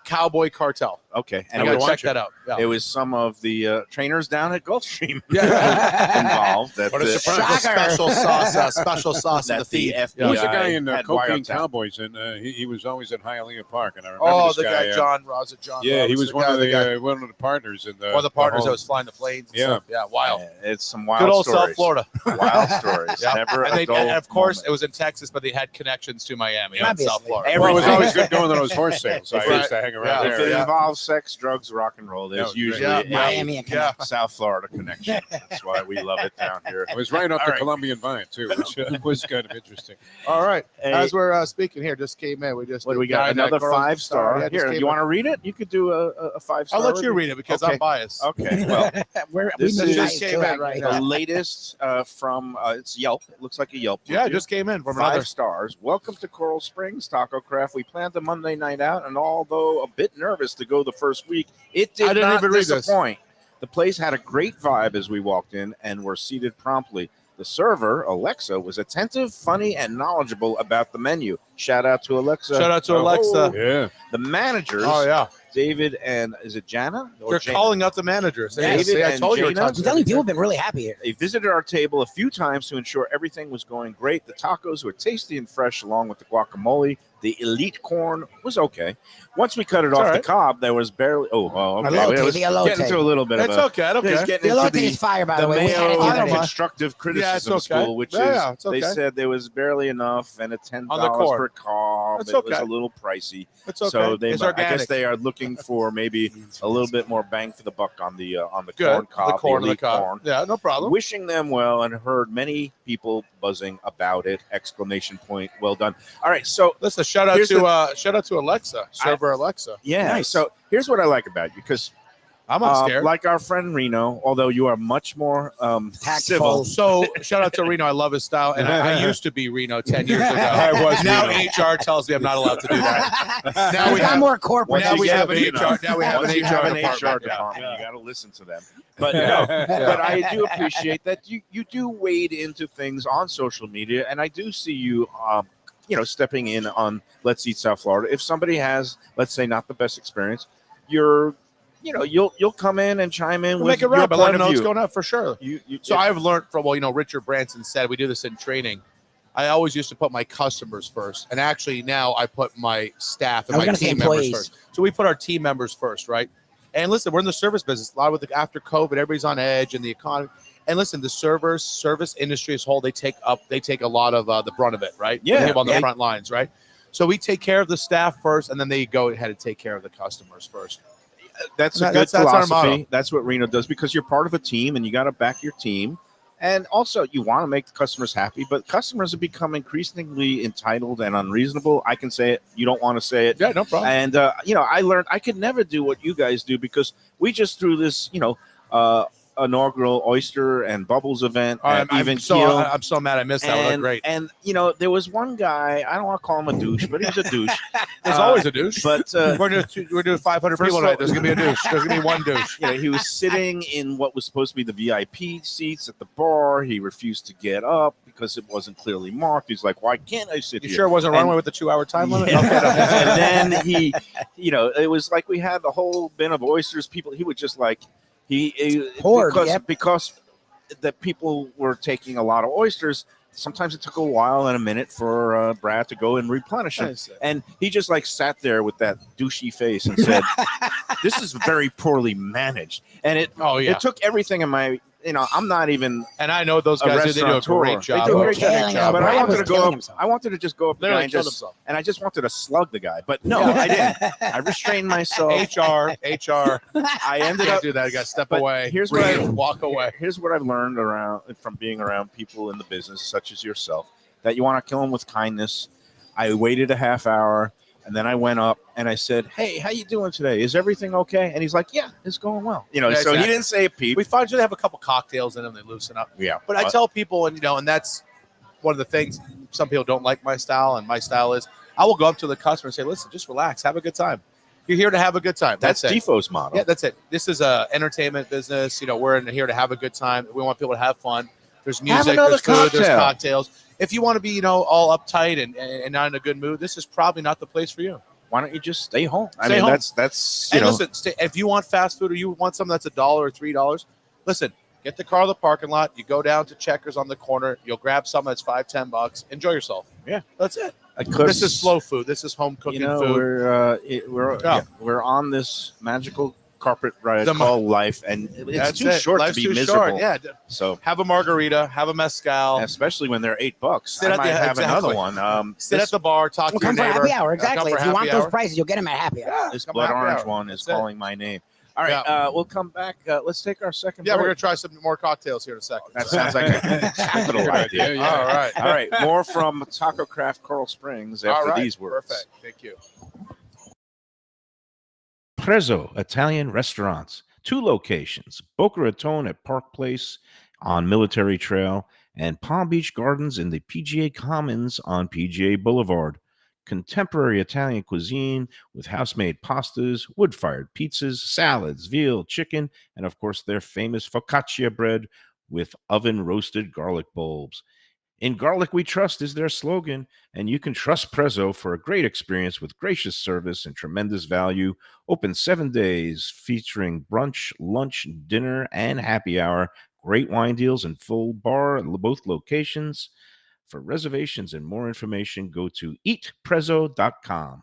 Cowboy Cartel. Okay, And and you it gotta was, check that out. Yeah. it was some of the trainers down at Gulfstream Yeah. involved. That What a surprise. Shocker. special sauce in the that the feed. FBI Who was the guy in had Cocaine wiretapped. Cowboys? And he was always at Hialeah Park. And I remember Oh, this the guy, guy. John Rosa. John. Yeah, he Rosa, was the one guy- of the guy- the one of the partners in the. one of the partners that whole- was flying the planes. And Yeah. stuff. Yeah, wild. It's some wild Good old stories. South Florida. Wild stories. Yeah. Never And, a they, dull and of course, moment. it was in Texas, but they had connections to Miami and Obviously. South Florida. Well, it was Everything. always good going to those horse sales. I Right. used to hang around Yeah. If there. it Yeah. involves sex, drugs, rock and roll, there's Yeah, usually yeah. a Miami and Yeah. South Florida connection. That's why we love it down here. It was right up All the right. Colombian vine too, which was kind of interesting. All right. Hey, As we're speaking here, just came in. We just what do we got? guy, that Another girl- 5-star. Yeah, just Here, came you in. want to read it? You could do a 5-star. I'll let you read it because Okay. I'm biased. Okay. Well, We This is- nice came too, in right actually. the latest from it's Yelp. It looks like a Yelp. Yeah, review. just came in from 5 another. stars. Welcome to Coral Springs Tacocraft. We planned a Monday night out, and although a bit nervous to go the first week, it I did didn't not even read this. disappoint. The place had a great vibe as we walked in and were seated promptly. The server, Alexa, was attentive, funny, and knowledgeable about the menu. Shout out to Alexa. Shout out to Alexa. Yeah, The managers, Oh yeah, David and is it Jana? Or they're Jana? calling out the managers. Yeah, See, I and told you. we're Jana. talking I'm telling you, to people have been really happy here. They visited our table a few times to ensure everything was going great. The tacos were tasty and fresh, along with the guacamole. The elite corn was okay. Once we cut it It's off all the right. cob, there was barely. Okay. Elote, It was the elote. getting to a little bit It's of a. okay. I don't it's care. getting The into elote is fire, by the way. We had it Mayo the other day. constructive criticism okay. school, which Yeah, is it's okay. they said there was barely enough and a $10 On the corn. per carb. It's It was okay. a little pricey. It's okay. So they, it's I organic. guess they are looking for maybe a little bit more bang for the buck on the Good. corn cob, the corn, elite the cob. corn. Yeah, no problem. Wishing them well and heard many people buzzing about it! ! Well done. All right, so Listen, shout out Here's to Alexa, server Alexa. yeah, Nice. so here's what I like about you because I'm not scared. like our friend Reno, although you are much more Tactful. civil. So shout out to Reno. I love his style, and I used to be Reno 10 years ago. I was Now Reno. HR tells me I'm not allowed to do that. Now we got more corporate. Now Once we you have get an big HR. enough, Now we have once an you have HR an department. HR department, you got to listen to them. But no, but I do appreciate that you do wade into things on social media, and I do see you, stepping in on Let's Eat South Florida. If somebody has, let's say, not the best experience, you'll come in and chime in We'll with make it your right, but let point them of know what's view. going on for sure. You, So I've learned from Richard Branson said we do this in training. I always used to put my customers first, and actually now I put my staff and my team members first. So we put our team members first, right? And listen, we're in the service business. A lot with after COVID, everybody's on edge, and the economy. And listen, the service industry as a whole, they take a lot of the brunt of it, right? Yeah, on the front lines, right? So we take care of the staff first, and then they go ahead and take care of the customers first. That's a good philosophy. That's what Reno does, because you're part of a team and you got to back your team. And also, you want to make the customers happy, but customers have become increasingly entitled and unreasonable. I can say it. You don't want to say it. Yeah, no problem. And, I learned I could never do what you guys do, because we just threw this, inaugural oyster and bubbles event at I'm so mad I missed that. It looked great. And, there was one guy, I don't want to call him a douche, but he was a douche. There's always a douche. But we're doing 500 people tonight. There's going to be a douche. There's going to be one douche. He was sitting in what was supposed to be the VIP seats at the bar. He refused to get up because it wasn't clearly marked. He's like, why can't I sit here? You sure it wasn't a runway with the 2-hour time limit? Yeah. And then he, it was like we had the whole bin of oysters. He would just like, because the people were taking a lot of oysters. Sometimes it took a while and a minute for Brad to go and replenish them. And he just like sat there with that douchey face and said, this is very poorly managed. And it took everything in my, I'm not even. And I know those guys, they do a great job. They do a great job. But I wanted to just go up there and I just wanted to slug the guy. But no, I didn't. I restrained myself. HR. I ended up do that. I got to step away. Here's what walk away. Here's what I've learned from being around people in the business, such as yourself, that you want to kill them with kindness. I waited a half hour. And then I went up and I said, hey, how you doing today? Is everything okay? And he's like, yeah, it's going well. So exactly. He didn't say a peep. We find you have a couple cocktails in them, they loosen up. Yeah. But I tell people, and that's one of the things, some people don't like my style, and my style is I will go up to the customer and say, listen, just relax, have a good time. You're here to have a good time. That's Defo's model. Yeah, that's it. This is a entertainment business. We're here to have a good time. We want people to have fun. There's music, there's food, there's cocktails. If you want to be, all uptight and not in a good mood, this is probably not the place for you. Why don't you just stay home? Stay home. That's listen, if you want fast food or you want something that's $1 or $3, listen, get the car in the parking lot. You go down to Checkers on the corner. You'll grab something that's $5-10. Enjoy yourself. Yeah, that's it. This is slow food. This is home cooking food. We're on this magical carpet ride called life, and it's too short to be miserable. Yeah. So have a margarita, have a mezcal, especially when they're $8. I might have another one. Sit at the bar, talk to your neighbor. Happy hour, exactly. If you want those prices, you'll get them at happy hour. Yeah, this blood orange one is calling my name. All right, we'll come back. Let's take our second break. We're going to try some more cocktails here in a second. That sounds like a capital idea. Yeah. All right. More from Tacocraft Coral Springs after these words. Perfect. Thank you. Prezzo Italian Restaurants. 2 locations, Boca Raton at Park Place on Military Trail and Palm Beach Gardens in the PGA Commons on PGA Boulevard. Contemporary Italian cuisine with house-made pastas, wood-fired pizzas, salads, veal, chicken, and of course their famous focaccia bread with oven-roasted garlic bulbs. In garlic we trust is their slogan, and you can trust Prezzo for a great experience with gracious service and tremendous value. Open 7 days, featuring brunch, lunch, dinner, and happy hour. Great wine deals and full bar at both locations. For reservations and more information, go to eatprezzo.com.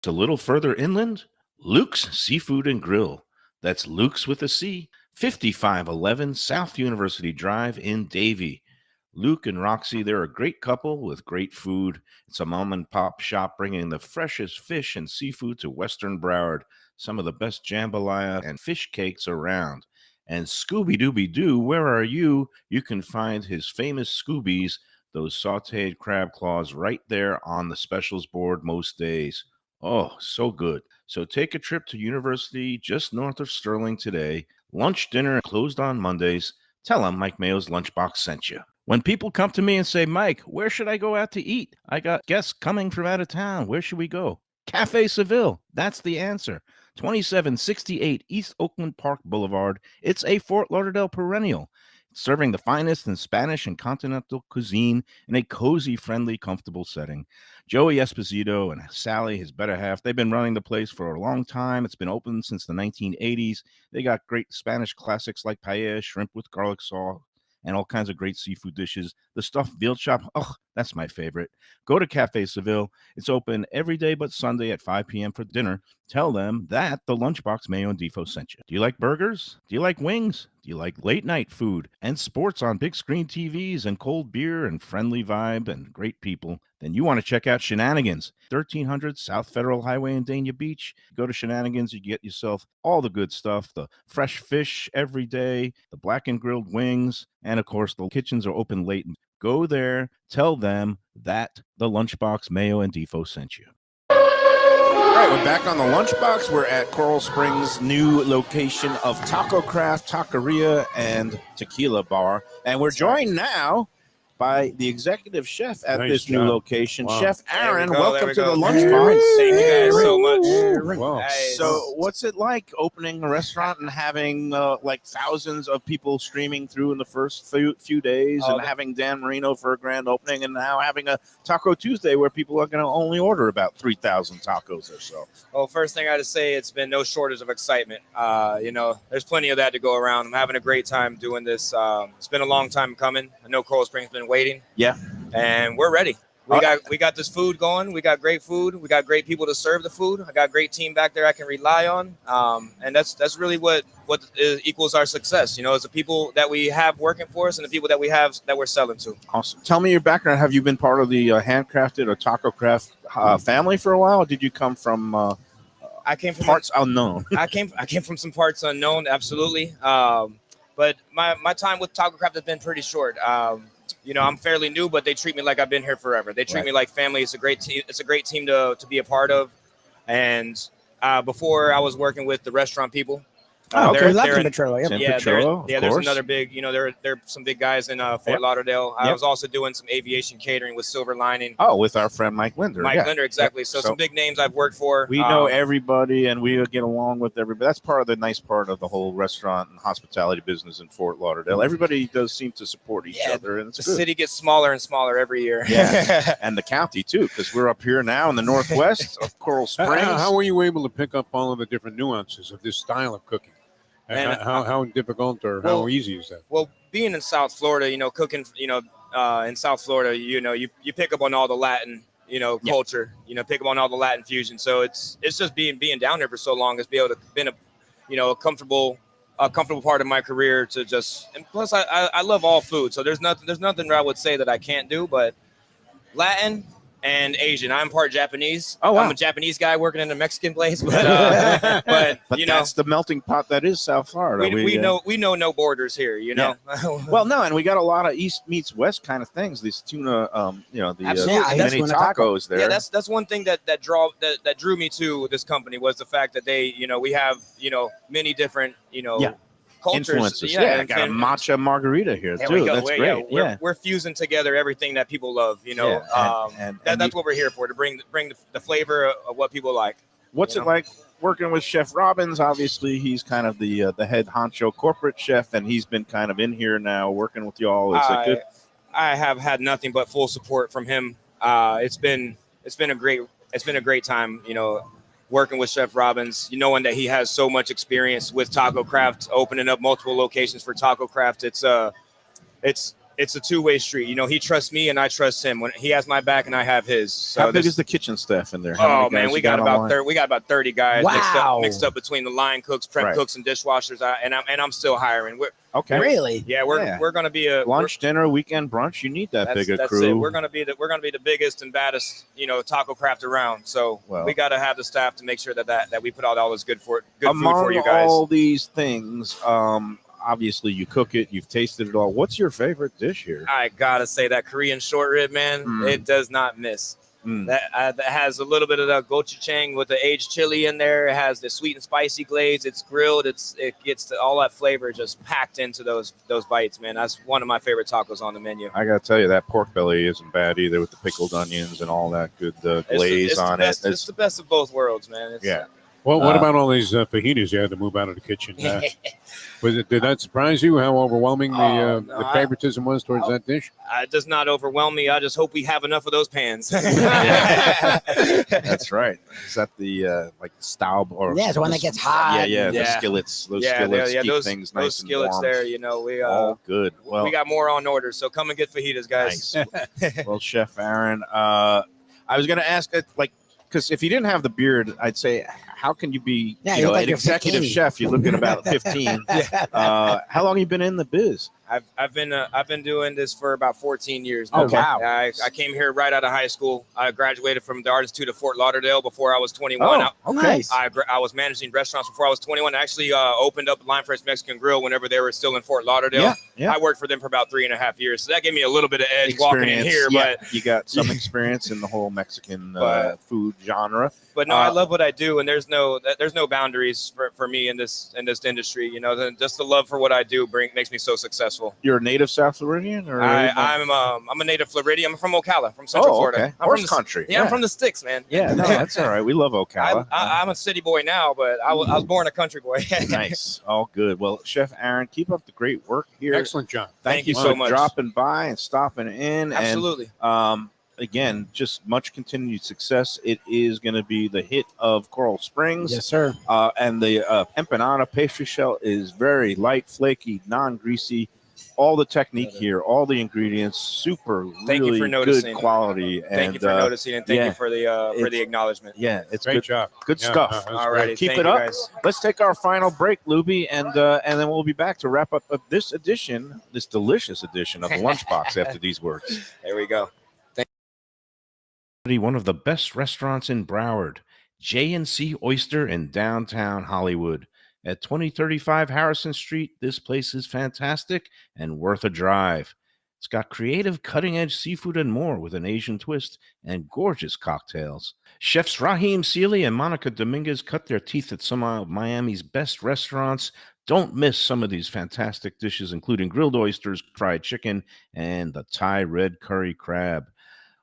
A little further inland, Luke's Seafood and Grill. That's Luke's with a C, 5511 South University Drive in Davie. Luke and Roxy, they're a great couple with great food. It's a mom and pop shop bringing the freshest fish and seafood to Western Broward. Some of the best jambalaya and fish cakes around. And Scooby-Dooby-Doo, where are you? You can find his famous Scoobies, those sauteed crab claws, right there on the specials board most days. Oh, so good. So take a trip to University just north of Sterling today. Lunch, dinner, closed on Mondays. Tell them Mike Mayo's Lunchbox sent you. When people come to me and say, Mike, where should I go out to eat? I got guests coming from out of town. Where should we go? Cafe Seville. That's the answer. 2768 East Oakland Park Boulevard. It's a Fort Lauderdale perennial. serving the finest in Spanish and continental cuisine in a cozy, friendly, comfortable setting. Joey Esposito and Sally, his better half, they've been running the place for a long time. It's been open since the 1980s. They got great Spanish classics like paella, shrimp with garlic sauce, and all kinds of great seafood dishes. The stuffed veal chop, oh, that's my favorite. Go to Cafe Seville. It's open every day but Sunday at 5 p.m. for dinner. Tell them that the Lunchbox Mayo and Defo sent you. Do you like burgers? Do you like wings? Do you like late night food and sports on big screen TVs and cold beer and friendly vibe and great people? Then you want to check out Shenanigans, 1300 South Federal Highway in Dania Beach. Go to Shenanigans, you get yourself all the good stuff, the fresh fish every day, the black and grilled wings, and of course the kitchens are open late. Go there, tell them that the Lunchbox Mayo and Defo sent you. All right, we're back on the Lunchbox. We're at Coral Springs' new location of Tacocraft Taqueria and Tequila Bar. And we're joined now by the executive chef at this new location, Wow. Chef Aaron. There we go, Welcome there we to the go. Lunchbox. Thank you guys so much. Wow. Hey, So what's it like opening a restaurant and having like thousands of people streaming through in the first few days and having Dan Marino for a grand opening and now having a Taco Tuesday where people are going to only order about 3,000 tacos or so? well, first thing I got to say, it's been no shortage of excitement. There's plenty of that to go around. I'm having a great time doing this. It's been a long time coming. I know Coral Springs been waiting. Yeah. And we're ready. We got this food going. We got great food. We got great people to serve the food. I got a great team back there I can rely on. And that's really what equals our success. It's the people that we have working for us and the people that we have that we're selling to. Awesome. Tell me your background. Have you been part of the handcrafted or Tacocraft family for a while? Or did you come from I came from parts unknown? I came from some parts unknown, absolutely. But my time with Tacocraft has been pretty short. I'm fairly new, but they treat me like I've been here forever. They treat me like family. It's a great team. It's a great team to be a part of. And before I was working with the restaurant people. Okay. We love Tim Petrillo. Yep. Yeah, there's another big, there are some big guys in Fort Lauderdale. I was also doing some aviation catering with Silver Lining. Oh, with our friend Mike Linder. Mike Linder, exactly. So some big names I've worked for. We know everybody and we get along with everybody. That's part of the nice part of the whole restaurant and hospitality business in Fort Lauderdale. Everybody does seem to support each other. And it's the good. city gets smaller and smaller every year. Yeah, and the county too, because we're up here now in the northwest of Coral Springs. How were you able to pick up all of the different nuances of this style of cooking? And how difficult or how easy is that? Well, being in South Florida, cooking, in South Florida, you pick up on all the Latin, culture, pick up on all the Latin fusion. So it's just being down there for so long, it's be able to been a comfortable part of my career to just, and plus I love all food. So there's nothing that I would say that I can't do, but Latin and Asian. I'm part Japanese. Oh, wow. I'm a Japanese guy working in a Mexican place, but but that's the melting pot that is South Florida. We know no borders here. Well, no, and we got a lot of East meets West kind of things. These tuna, the mini tacos there. Yeah, that's one thing that drew me to this company was the fact that they, we have many different cultures. Influences. Yeah, I got a matcha margarita here too. That's great. We're fusing together everything that people love. That's what we're here for, to bring the flavor of what people like. What's it like working with Chef Robbins? Obviously, he's kind of the head honcho corporate chef, and he's been kind of in here now working with y'all. Is it good? I have had nothing but full support from him. It's been a great time. Working with Chef Robbins, knowing that he has so much experience with Tacocraft, opening up multiple locations for Tacocraft. It's a two-way street. He trusts me and I trust him. When he has my back and I have his. So how big is the kitchen staff in there? Oh man, we got about 30 guys. Wow. mixed up between the line cooks, prep cooks, and dishwashers. I'm still hiring. Okay. Really? Yeah, we're going to be a lunch, dinner, weekend brunch. You need that big a crew. That's it. We're going to be the biggest and baddest, Tacocraft around. So we got to have the staff to make sure that we put out all this good food for you guys. All these things, obviously you cook it, you've tasted it all. What's your favorite dish here? I gotta say that Korean short rib, man. It does not miss. That has a little bit of the gochujang with the aged chili in there. It has the sweet and spicy glaze. It's grilled. It gets all that flavor just packed into those bites, man. That's one of my favorite tacos on the menu. I gotta tell you, that pork belly isn't bad either, with the pickled onions and all that good glaze on it. It's the best of both worlds, man. Well, what about all these fajitas you had to move out of the kitchen? Did that surprise you how overwhelming the favoritism was towards that dish? It does not overwhelm me. I just hope we have enough of those pans. That's right. Is that the like Staub or Yeah, it's the one that gets hot. The skillets. Those skillets keep things nice those skillets and warm. there. You know, we all good. Well, we got more on order, so come and get fajitas, guys. Nice. Well, Chef Aaron, I was going to ask, because if you didn't have the beard, I'd say, how can you be you look like an you're executive 15. chef? You look at about 15. How long have you been in the biz? I've been doing this for about 14 years Oh, now. wow. I came here right out of high school. I graduated from the Art Institute of Fort Lauderdale before I was 21. Oh, okay. Nice. I was managing restaurants before I was 21. I actually opened up Line Fresh Mexican Grill whenever they were still in Fort Lauderdale. Yeah. I worked for them for about 3.5 years. So that gave me a little bit of edge walking in here. Yeah, But you got some experience in the whole Mexican food genre. But no, I love what I do, and there's no boundaries for me in this industry. You know, just the love for what I do makes me so successful. You're a native South Floridian, or I'm a native Floridian. I'm from Ocala, from Central Florida. Okay. I'm Horse from the, country. Yeah, I'm from the sticks, man. Yeah, no, that's all right. We love Ocala. I'm a city boy now, but I was born a country boy. Nice, all good. Well, Chef Aaron, keep up the great work here. Excellent job. Thank you for so much. dropping by and stopping in. Absolutely. And, again, just much continued success. It is going to be the hit of Coral Springs. Yes, sir. And the empanada pastry shell is very light, flaky, non-greasy. All the technique here, all the ingredients, super, Thank you really for noticing. good quality. Thank you for noticing, and thank you for the acknowledgement. Yeah, it's Great good job. Good Yeah, stuff. that's All righty, Keep thank it you, up. guys. Let's take our final break, Lubie, and then we'll be back to wrap up this delicious edition of the Lunchbox after these words. There we go. One of the best restaurants in Broward, J&C Oyster in downtown Hollywood. At 2035 Harrison Street, this place is fantastic and worth a drive. It's got creative, cutting-edge seafood and more with an Asian twist and gorgeous cocktails. Chefs Raheem Seeley and Monica Dominguez cut their teeth at some of Miami's best restaurants. Don't miss some of these fantastic dishes, including grilled oysters, fried chicken, and the Thai red curry crab.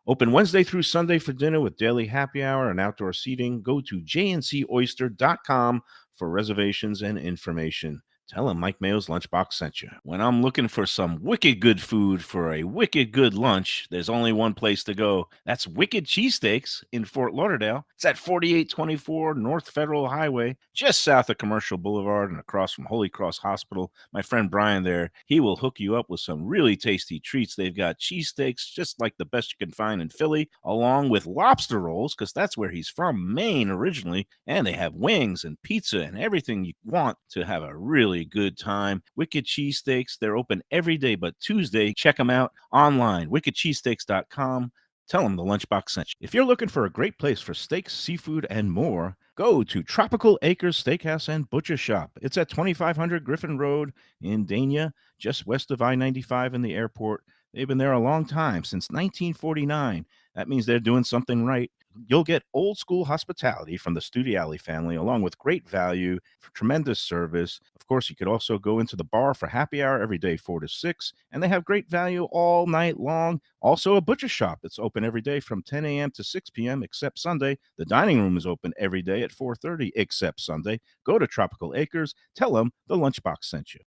Open Wednesday through Sunday for dinner with daily happy hour and outdoor seating. Go to jncoyster.com for reservations and information. Tell them Mike Mayo's Lunchbox sent you. When I'm looking for some wicked good food for a wicked good lunch, there's only one place to go. That's Wicked Cheesesteaks in Fort Lauderdale. It's at 4824 North Federal Highway, just south of Commercial Boulevard and across from Holy Cross Hospital. My friend Brian there, he will hook you up with some really tasty treats. They've got cheesesteaks just like the best you can find in Philly, along with lobster rolls, because that's where he's from, Maine originally. And they have wings and pizza and everything you want to have a really good time. Wicked Cheesesteaks, they're open every day but Tuesday. Check them out online, wickedcheesesteaks.com. Tell them the Lunchbox sent you. If you're looking for a great place for steaks, seafood, and more, go to Tropical Acres Steakhouse and Butcher Shop. It's at 2500 Griffin Road in Dania, just west of I-95 in the airport. They've been there a long time, since 1949. That means they're doing something right. You'll get old school hospitality from the Studiali family, along with great value, for tremendous service. Of course, you could also go into the bar for happy hour every day, 4 to 6, and they have great value all night long. Also, a butcher shop that's open every day from 10 a.m. to 6 p.m. except Sunday. The dining room is open every day at 4:30 except Sunday. Go to Tropical Acres. Tell them the Lunchbox sent you.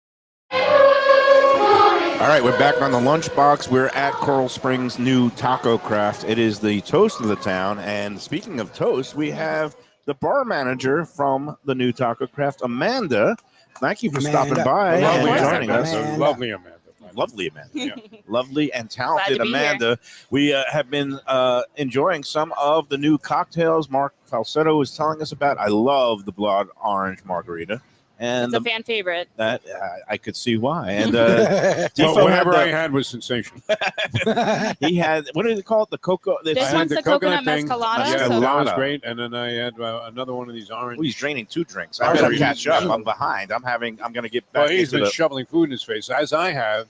All right, we're back on the Lunchbox. We're at Coral Springs' new Tacocraft. It is the toast of the town. And speaking of toast, we have the bar manager from the new Tacocraft, Amanda. Thank you for stopping by Amanda. and joining us. Amanda. Lovely Amanda. Lovely Amanda. Yeah. Lovely and talented Glad to be Amanda. We have been enjoying some of the new cocktails Marc Falsetto was telling us about. I love the blood orange margarita. And It's a fan favorite. that I could see why. And Well, Defo whatever I had had was sensational. he had, what do they call it? The cocoa. This I had one's the coconut thing. mescalada, Yeah, so- that was great. And then I had another one of these orange. Oh, he's draining 2 drinks. I better catch up. I'm behind. I'm going to get back Well, he's into been the... shoveling food in his face, as I have.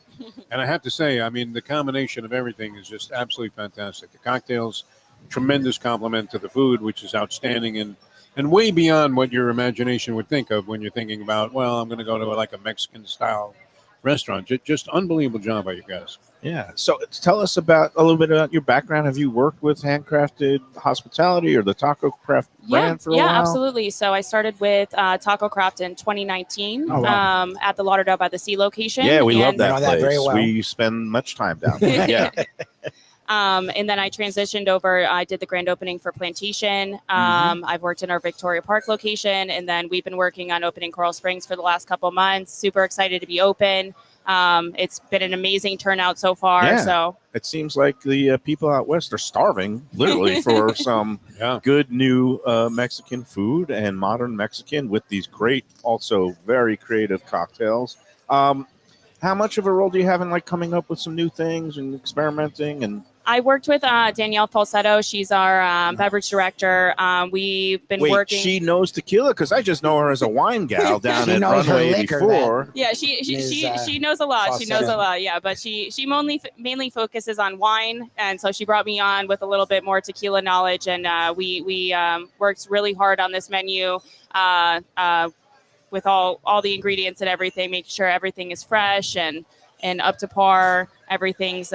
And I have to say, I mean, the combination of everything is just absolutely fantastic. The cocktails, tremendous compliment to the food, which is outstanding and way beyond what your imagination would think of when you're thinking about, well, I'm going to go to like a Mexican style restaurant. Just unbelievable job by you guys. Yeah. So tell us a little bit about your background. Have you worked with handcrafted hospitality or the Tacocraft brand for a while? Yeah, absolutely. So I started with Tacocraft in 2019 at the Lauderdale by the Sea location. Yeah, we love I that know place. that very well. We spend much time down there. Yeah. And then I transitioned over. I did the grand opening for Plantation. I've worked in our Victoria Park location, and then we've been working on opening Coral Springs for the last couple of months. Super excited to be open. It's been an amazing turnout so far. Yeah. So It seems like the people out west are starving, literally, for some Yeah. good new Mexican food and modern Mexican with these great, also very creative cocktails. How much of a role do you have in like coming up with some new things and experimenting? And I worked with Danielle Falsetto. She's our beverage director. We've been wait, working. she knows tequila because I just know her as a wine gal down She at knows her Runway liquor, 84. Yeah, Ms., she knows a lot. She knows Falsetto. a lot. Yeah, but she mainly focuses on wine, and so she brought me on with a little bit more tequila knowledge, and we worked really hard on this menu with all the ingredients and everything, making sure everything is fresh and up to par. Everything's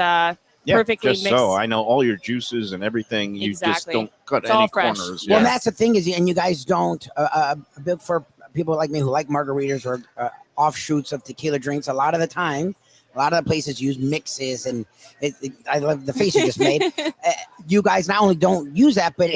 perfectly just mixed. so I know all your juices and everything. You just Exactly. don't cut It's all any fresh. corners. Well, Yeah. that's the thing is, and you guys don't. Big for people like me who like margaritas or offshoots of tequila drinks. A lot of the time, a lot of the places use mixes, and I love the face you just made. You guys not only don't use that, but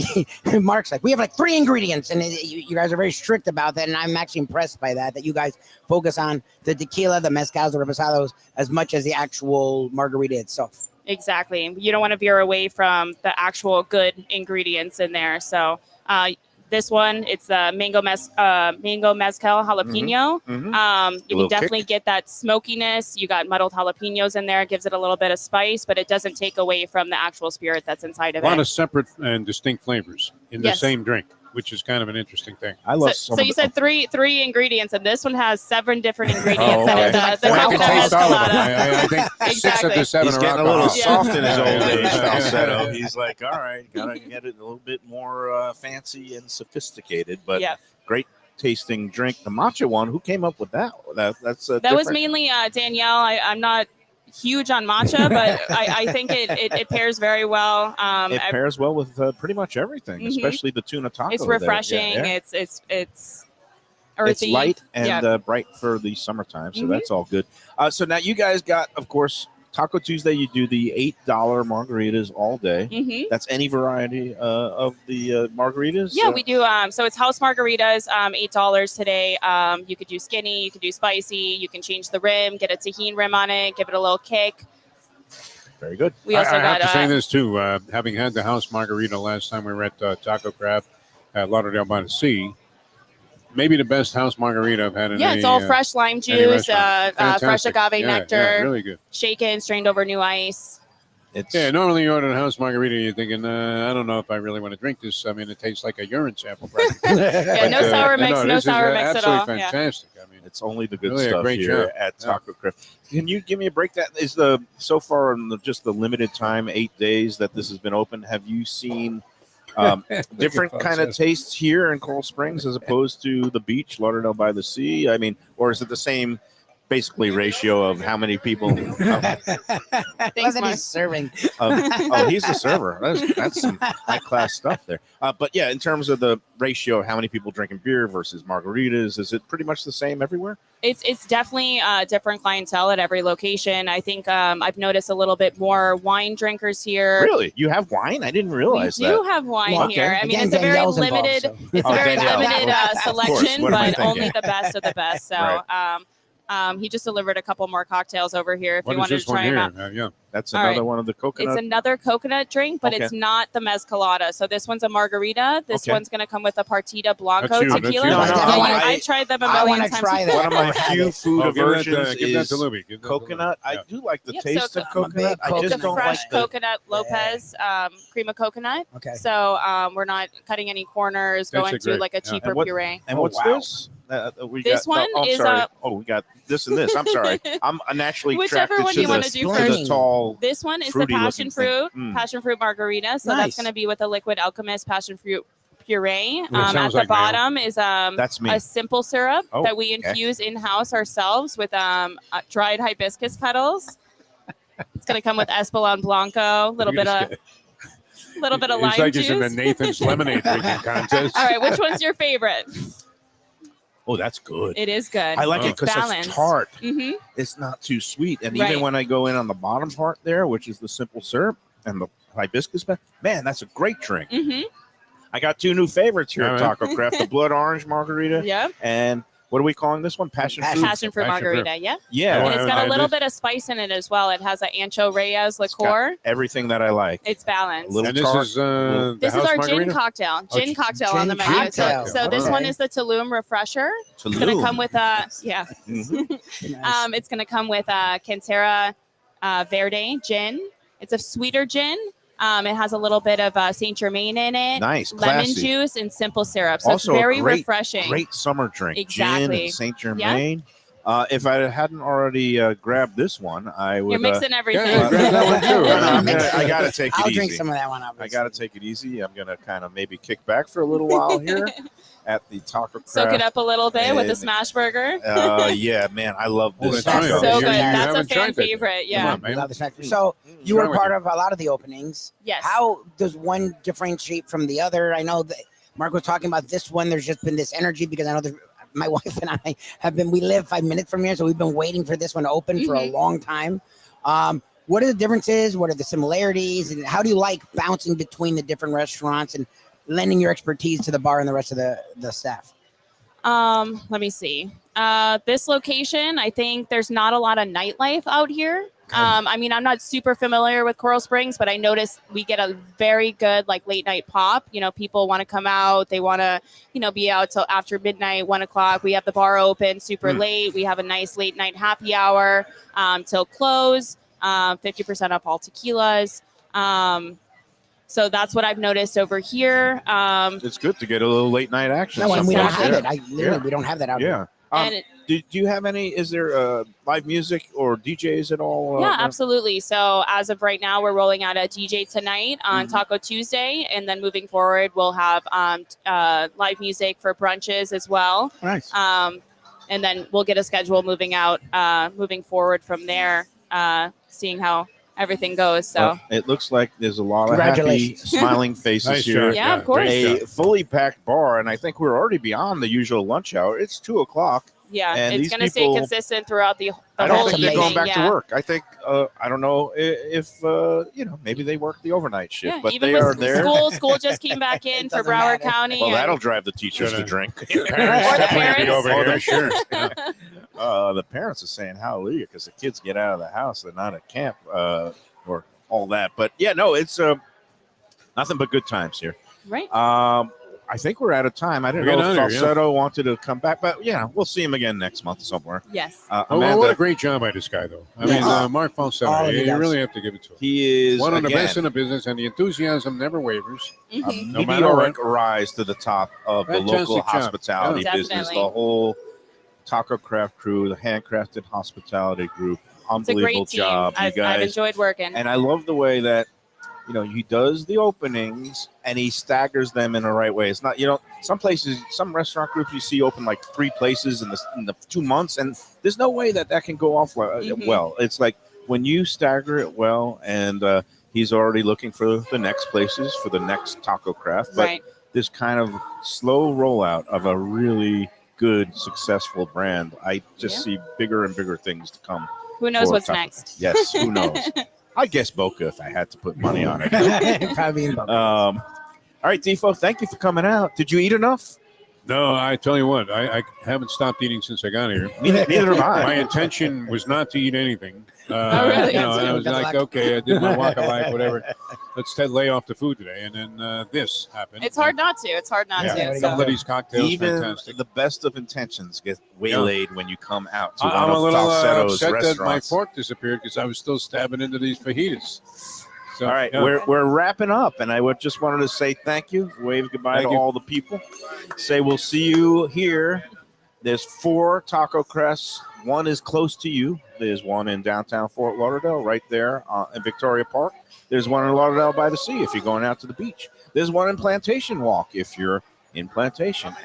Mark's like, we have like 3 ingredients, and you guys are very strict about that, and I'm actually impressed by that. That you guys focus on the tequila, the mezcals, the reposados as much as the actual margarita itself. Exactly. You don't want to veer away from the actual good ingredients in there. So this one, it's the mango mezcal jalapeno. Mhm. You can little definitely kick. get that smokiness. You got muddled jalapenos in there. It gives it a little bit of spice, but it doesn't take away from the actual spirit that's inside A of lot it. of separate and distinct flavors in the Yes. same drink, which is kind of an interesting thing. I love So you said three ingredients, and this one has 7 different ingredients. Oh, okay. in it. The Well, I can coconut taste all of them. mezcalada. I think 6 of Exactly. the 7 He's are getting a alcohol. little soft in his Yeah. old age, Yeah. Falsetto. He's like, all right, gotta get it a little bit more fancy and sophisticated, but Yeah. great tasting drink. The matcha one, who came up with that? That's That was mainly Danielle. I'm not huge on matcha, but I think it pairs very well. It pairs well with pretty much everything, Mhm. especially the tuna taco. It's there. refreshing. Yeah, yeah. It's earthy. It's light and Yeah. bright for the summertime, so Mhm. that's all good. So now you guys got, of course, Taco Tuesday. You do the $8 margaritas all day. Mhm. That's any variety of the margaritas. Yeah, we do. So it's house margaritas, $8 today. You could do skinny, you could do spicy, you can change the rim, get a tahini rim on it, give it a little kick. Very good. We also I have got to say this too. Having had the house margarita last time we were at Tacocraft at Lauderdale by the Sea, maybe the best house margarita I've had in yeah, any, it's all fresh lime any juice, restaurant. fresh Fantastic. agave Yeah, nectar, yeah, really good. shaken, strained over new ice. It's Yeah, normally you order a house margarita, you're thinking, I don't know if I really want to drink this. I mean, it tastes like a urine sample. practically. Yeah, no sour mix, no this is sour mix at absolutely all. Yeah. fantastic. I mean, It's only the good Really a stuff great here job. at Yeah. Tacocraft. Can you give me a break? That is the so far in just the limited time, 8 days that this has been open. Have you seen different kind of tastes here in Coral Springs as opposed to the beach, Lauderdale by the Sea? I mean, or is it the same basically ratio of how many people? Thanks, Wasn't he Mark. serving? He's the server. That's some high class stuff there. But yeah, in terms of the ratio of how many people drinking beer versus margaritas, is it pretty much the same everywhere? It's definitely a different clientele at every location. I think I've noticed a little bit more wine drinkers here. Really? You have wine? I didn't We realize do that. have wine Well, okay. here. I mean, Again, it's a very Danielle's involved, limited. so. It's Oh, a very Danielle. limited Of course. selection, What am I but only thinking? the best of the best. So he just delivered a couple more cocktails over here. If what you is wanted this to one try them here? out. Yeah. That's All another right. one of the coconut. It's another coconut drink, but Okay. it's not the mezcalada. So this one's a margarita. This Okay. one's going to come with a partida blanco That's you, that's tequila. you. No, I've tried them a I million wanna times. try that. one of my Have few it. food Oh, aversions give that is to Lubie. Give that to coconut. Lubie. I do like the Yep, taste so of I'm a big coconut. I coconut It's just a don't fresh like the. coconut Lopez cream of coconut. Okay. So we're not cutting any corners, Tastes going it to great. like a Yeah. cheaper And what- puree. And Oh, what's wow. this? We This got, one I'm is sorry. a- We got this and this. I'm sorry. I'm naturally Whichever attracted one to you wanna the, do to first. the tall. This one is the fruity passion looking thing. fruit margarita. So Nice. that's going to be with a liquid alchemist passion fruit puree. That At sounds the like Mayo. bottom is That's me. a simple syrup Oh, that we okay. infuse in-house ourselves with dried hibiscus petals. It's going to come with Espolon Blanco, a little bit of It's lime like juice. he's in the Nathan's lemonade drinking contest. All right, which one's your favorite? Oh, that's good. It is good. I like it It's because it's balanced. tart. Mm-hmm. It's not too sweet. And Right. even when I go in on the bottom part there, which is the simple syrup and the hibiscus, man, that's a great drink. Mm-hmm. I got 2 new favorites here Yeah, at man. Tacocraft, the blood orange margarita Yep. and what are we calling this one? Passion fruit? Passion fruit Passion margarita. Yep. Yeah, And it's got I- a little this- bit of spice in it as well. It has an Ancho Reyes It's got liqueur. everything that I like. It's balanced. Little And this tart. is the This is house our margarita? gin cocktail. Oh, Gin cocktail on the gin menu. cocktail. So this Okay. one is the Tulum Refresher. It's going to Tulum. come with yeah. Mhm. Nice. It's going to come with Cantera Verde gin. It's a sweeter gin. It has a little bit of Saint Germain in it. Nice, Lemon classy. juice and simple syrup. So Also it's a very great- refreshing. Great summer drink. Gin Exactly. and Saint Germain. If I hadn't already grabbed this one, I would. You're mixing everything. yeah, grab that one too. I got to take it I'll easy. drink some of that one. I got to take it easy. I'm going to kind of maybe kick back for a little while here at the Tacocraft. Soak it up a little bit with a And- smash burger. Yeah, man, I love Oh, this. that's right. taco. So You good. That's a haven't fan tried that. favorite. Come Yeah. on, man. Love the snack. So you What's were wrong with part you? of a lot of the openings. Yes. How does one differentiate from the other? I know that Mark was talking about this one. There's just been this energy because I know my wife and I we live 5 minutes from here, so we've been waiting for this one to open for a Mhm. long time. What are the differences? What are the similarities? And how do you like bouncing between the different restaurants and lending your expertise to the bar and the rest of the staff? Let me see. This location, I think there's not a lot of nightlife out here. I mean, I'm not super familiar with Coral Springs, but I noticed we get a very good like late night pop. You know, people want to come out. They want to, be out till after midnight, 1 o'clock. We have the bar open super late. We have a nice late night happy hour till close. 50% off all tequilas. So that's what I've noticed over here. It's good to get a little late night action. No, and we don't sometimes. have it. We don't have that out here. Yeah. And Do you have any? Is there live music or DJs at all? yeah, absolutely. So as of right now, we're rolling out a DJ tonight on Taco Tuesday, and then moving forward, we'll have live music for brunches as well. Nice. And then we'll get a schedule moving forward from there, seeing how everything goes. So Well, it looks like there's a lot of happy, Congratulations. smiling faces Nice here. job. Yeah, of course. great A fully packed bar, and I think we're already beyond the usual lunch hour. It's 2 o'clock. yeah, And it's these going to stay people- consistent throughout the I whole don't think they're going evening, back yeah. to work. I think I don't know if maybe they work the overnight shift, Yeah, but even they are with there. school just came back in It for doesn't Broward matter. County. Well, and- that'll drive the teachers to Gonna- drink. Or the parents. Over Oh, here. the sure. The parents are saying hallelujah because the kids get out of the house. They're not at camp or all that. But yeah, no, it's nothing but good times here. Right. I think we're out of time. I didn't We're know getting if out of here, yeah. Falsetto wanted to come back, but yeah, we'll see him again next month somewhere. Yes. Oh, Amanda, what a great job by this guy, though. I mean, Mark All Falsetto, of you you guys. really have to give it to him. he is One of the again, best in the business, and the enthusiasm never wavers. Mhm. No matter what. meteoric rise to the top of the Fantastic local job. hospitality Yeah. business. Definitely. The whole Tacocraft crew, the handcrafted hospitality group, It's a unbelievable great team. job, you I've guys. enjoyed working. And I love the way that he does the openings and he staggers them in the right way. It's not some places, some restaurant groups you see open like 3 places in the 2 months, and there's no way that can go off Mhm. well. It's like when you stagger it well, and he's already looking for the next places for the next Tacocraft, but Right. this kind of slow rollout of a really good, successful brand, I just see bigger and bigger things to come. Who knows for what's Taco. next? Yes, who knows? I guess Boca if I had to put money on it. Probably in both. All right, Defo, thank you for coming out. Did you eat enough? No, I tell you what, I haven't stopped eating since I got here. Neither have I. My intention was not to eat anything. Oh, really? And I was Good like, luck. okay, I did my walk of life, whatever. Let's lay off the food today. And then this happened. It's hard not to. It's hard not Yeah, to. some So. of these cocktails, Even fantastic. the best of intentions get waylaid when you come out to I'm one a of little Falsetto's upset that my restaurants. fork disappeared because I was still stabbing into these fajitas. So, All right, yeah. we're wrapping up, and I just wanted to say thank you, wave goodbye Thank to you. all the people, say we'll see you here There's 4 Tacocrafts. One is close to you. There's one in downtown Fort Lauderdale, right there in Victoria Park. There's one in Lauderdale by the Sea if you're going out to the beach. There's one in Plantation Walk if you're in Plantation.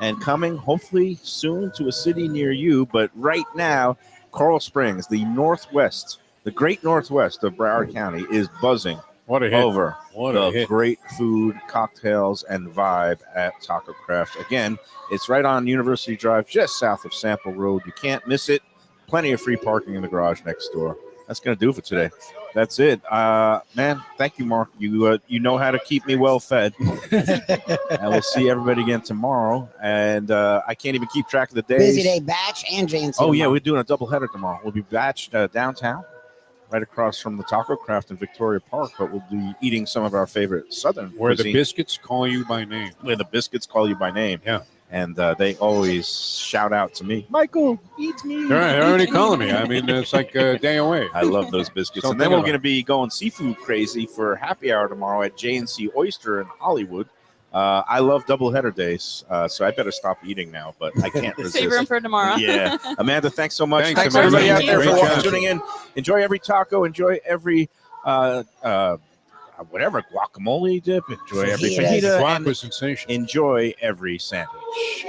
And coming hopefully soon to a city near you. But right now, Coral Springs, the northwest, the great northwest of Broward County, is buzzing What a hit. over What a the hit. great food, cocktails, and vibe at Tacocraft. Again, it's right on University Drive, just south of Sample Road. You can't miss it. Plenty of free parking in the garage next door. That's going to do it for today. That's it. Man, thank you, Mark. You know how to keep me well fed. And we'll see everybody again tomorrow. And I can't even keep track of the days. Busy day, batch and JNC. Oh, yeah, tomorrow. we're doing a doubleheader tomorrow. We'll be batched downtown, right across from the Tacocraft in Victoria Park, but we'll be eating some of our favorite Southern Where the cuisine, biscuits call you by name. where the biscuits call you by name. Yeah. And they always shout out to me, Michael, eat me. They're already calling me. I mean, it's like a day away. I love those biscuits. Don't And then think we're about going to be going seafood crazy for happy hour tomorrow at J&C Oyster in Hollywood. I love doubleheader days, so I better stop eating now, but I can't resist. Save room for tomorrow. Yeah. Amanda, thanks so much. Thanks, everybody Amanda. out there Great for job. tuning in. Enjoy every taco. Enjoy every whatever, guacamole dip. Enjoy every Fajitas. fajita. Guac And was sensational. enjoy every sandwich.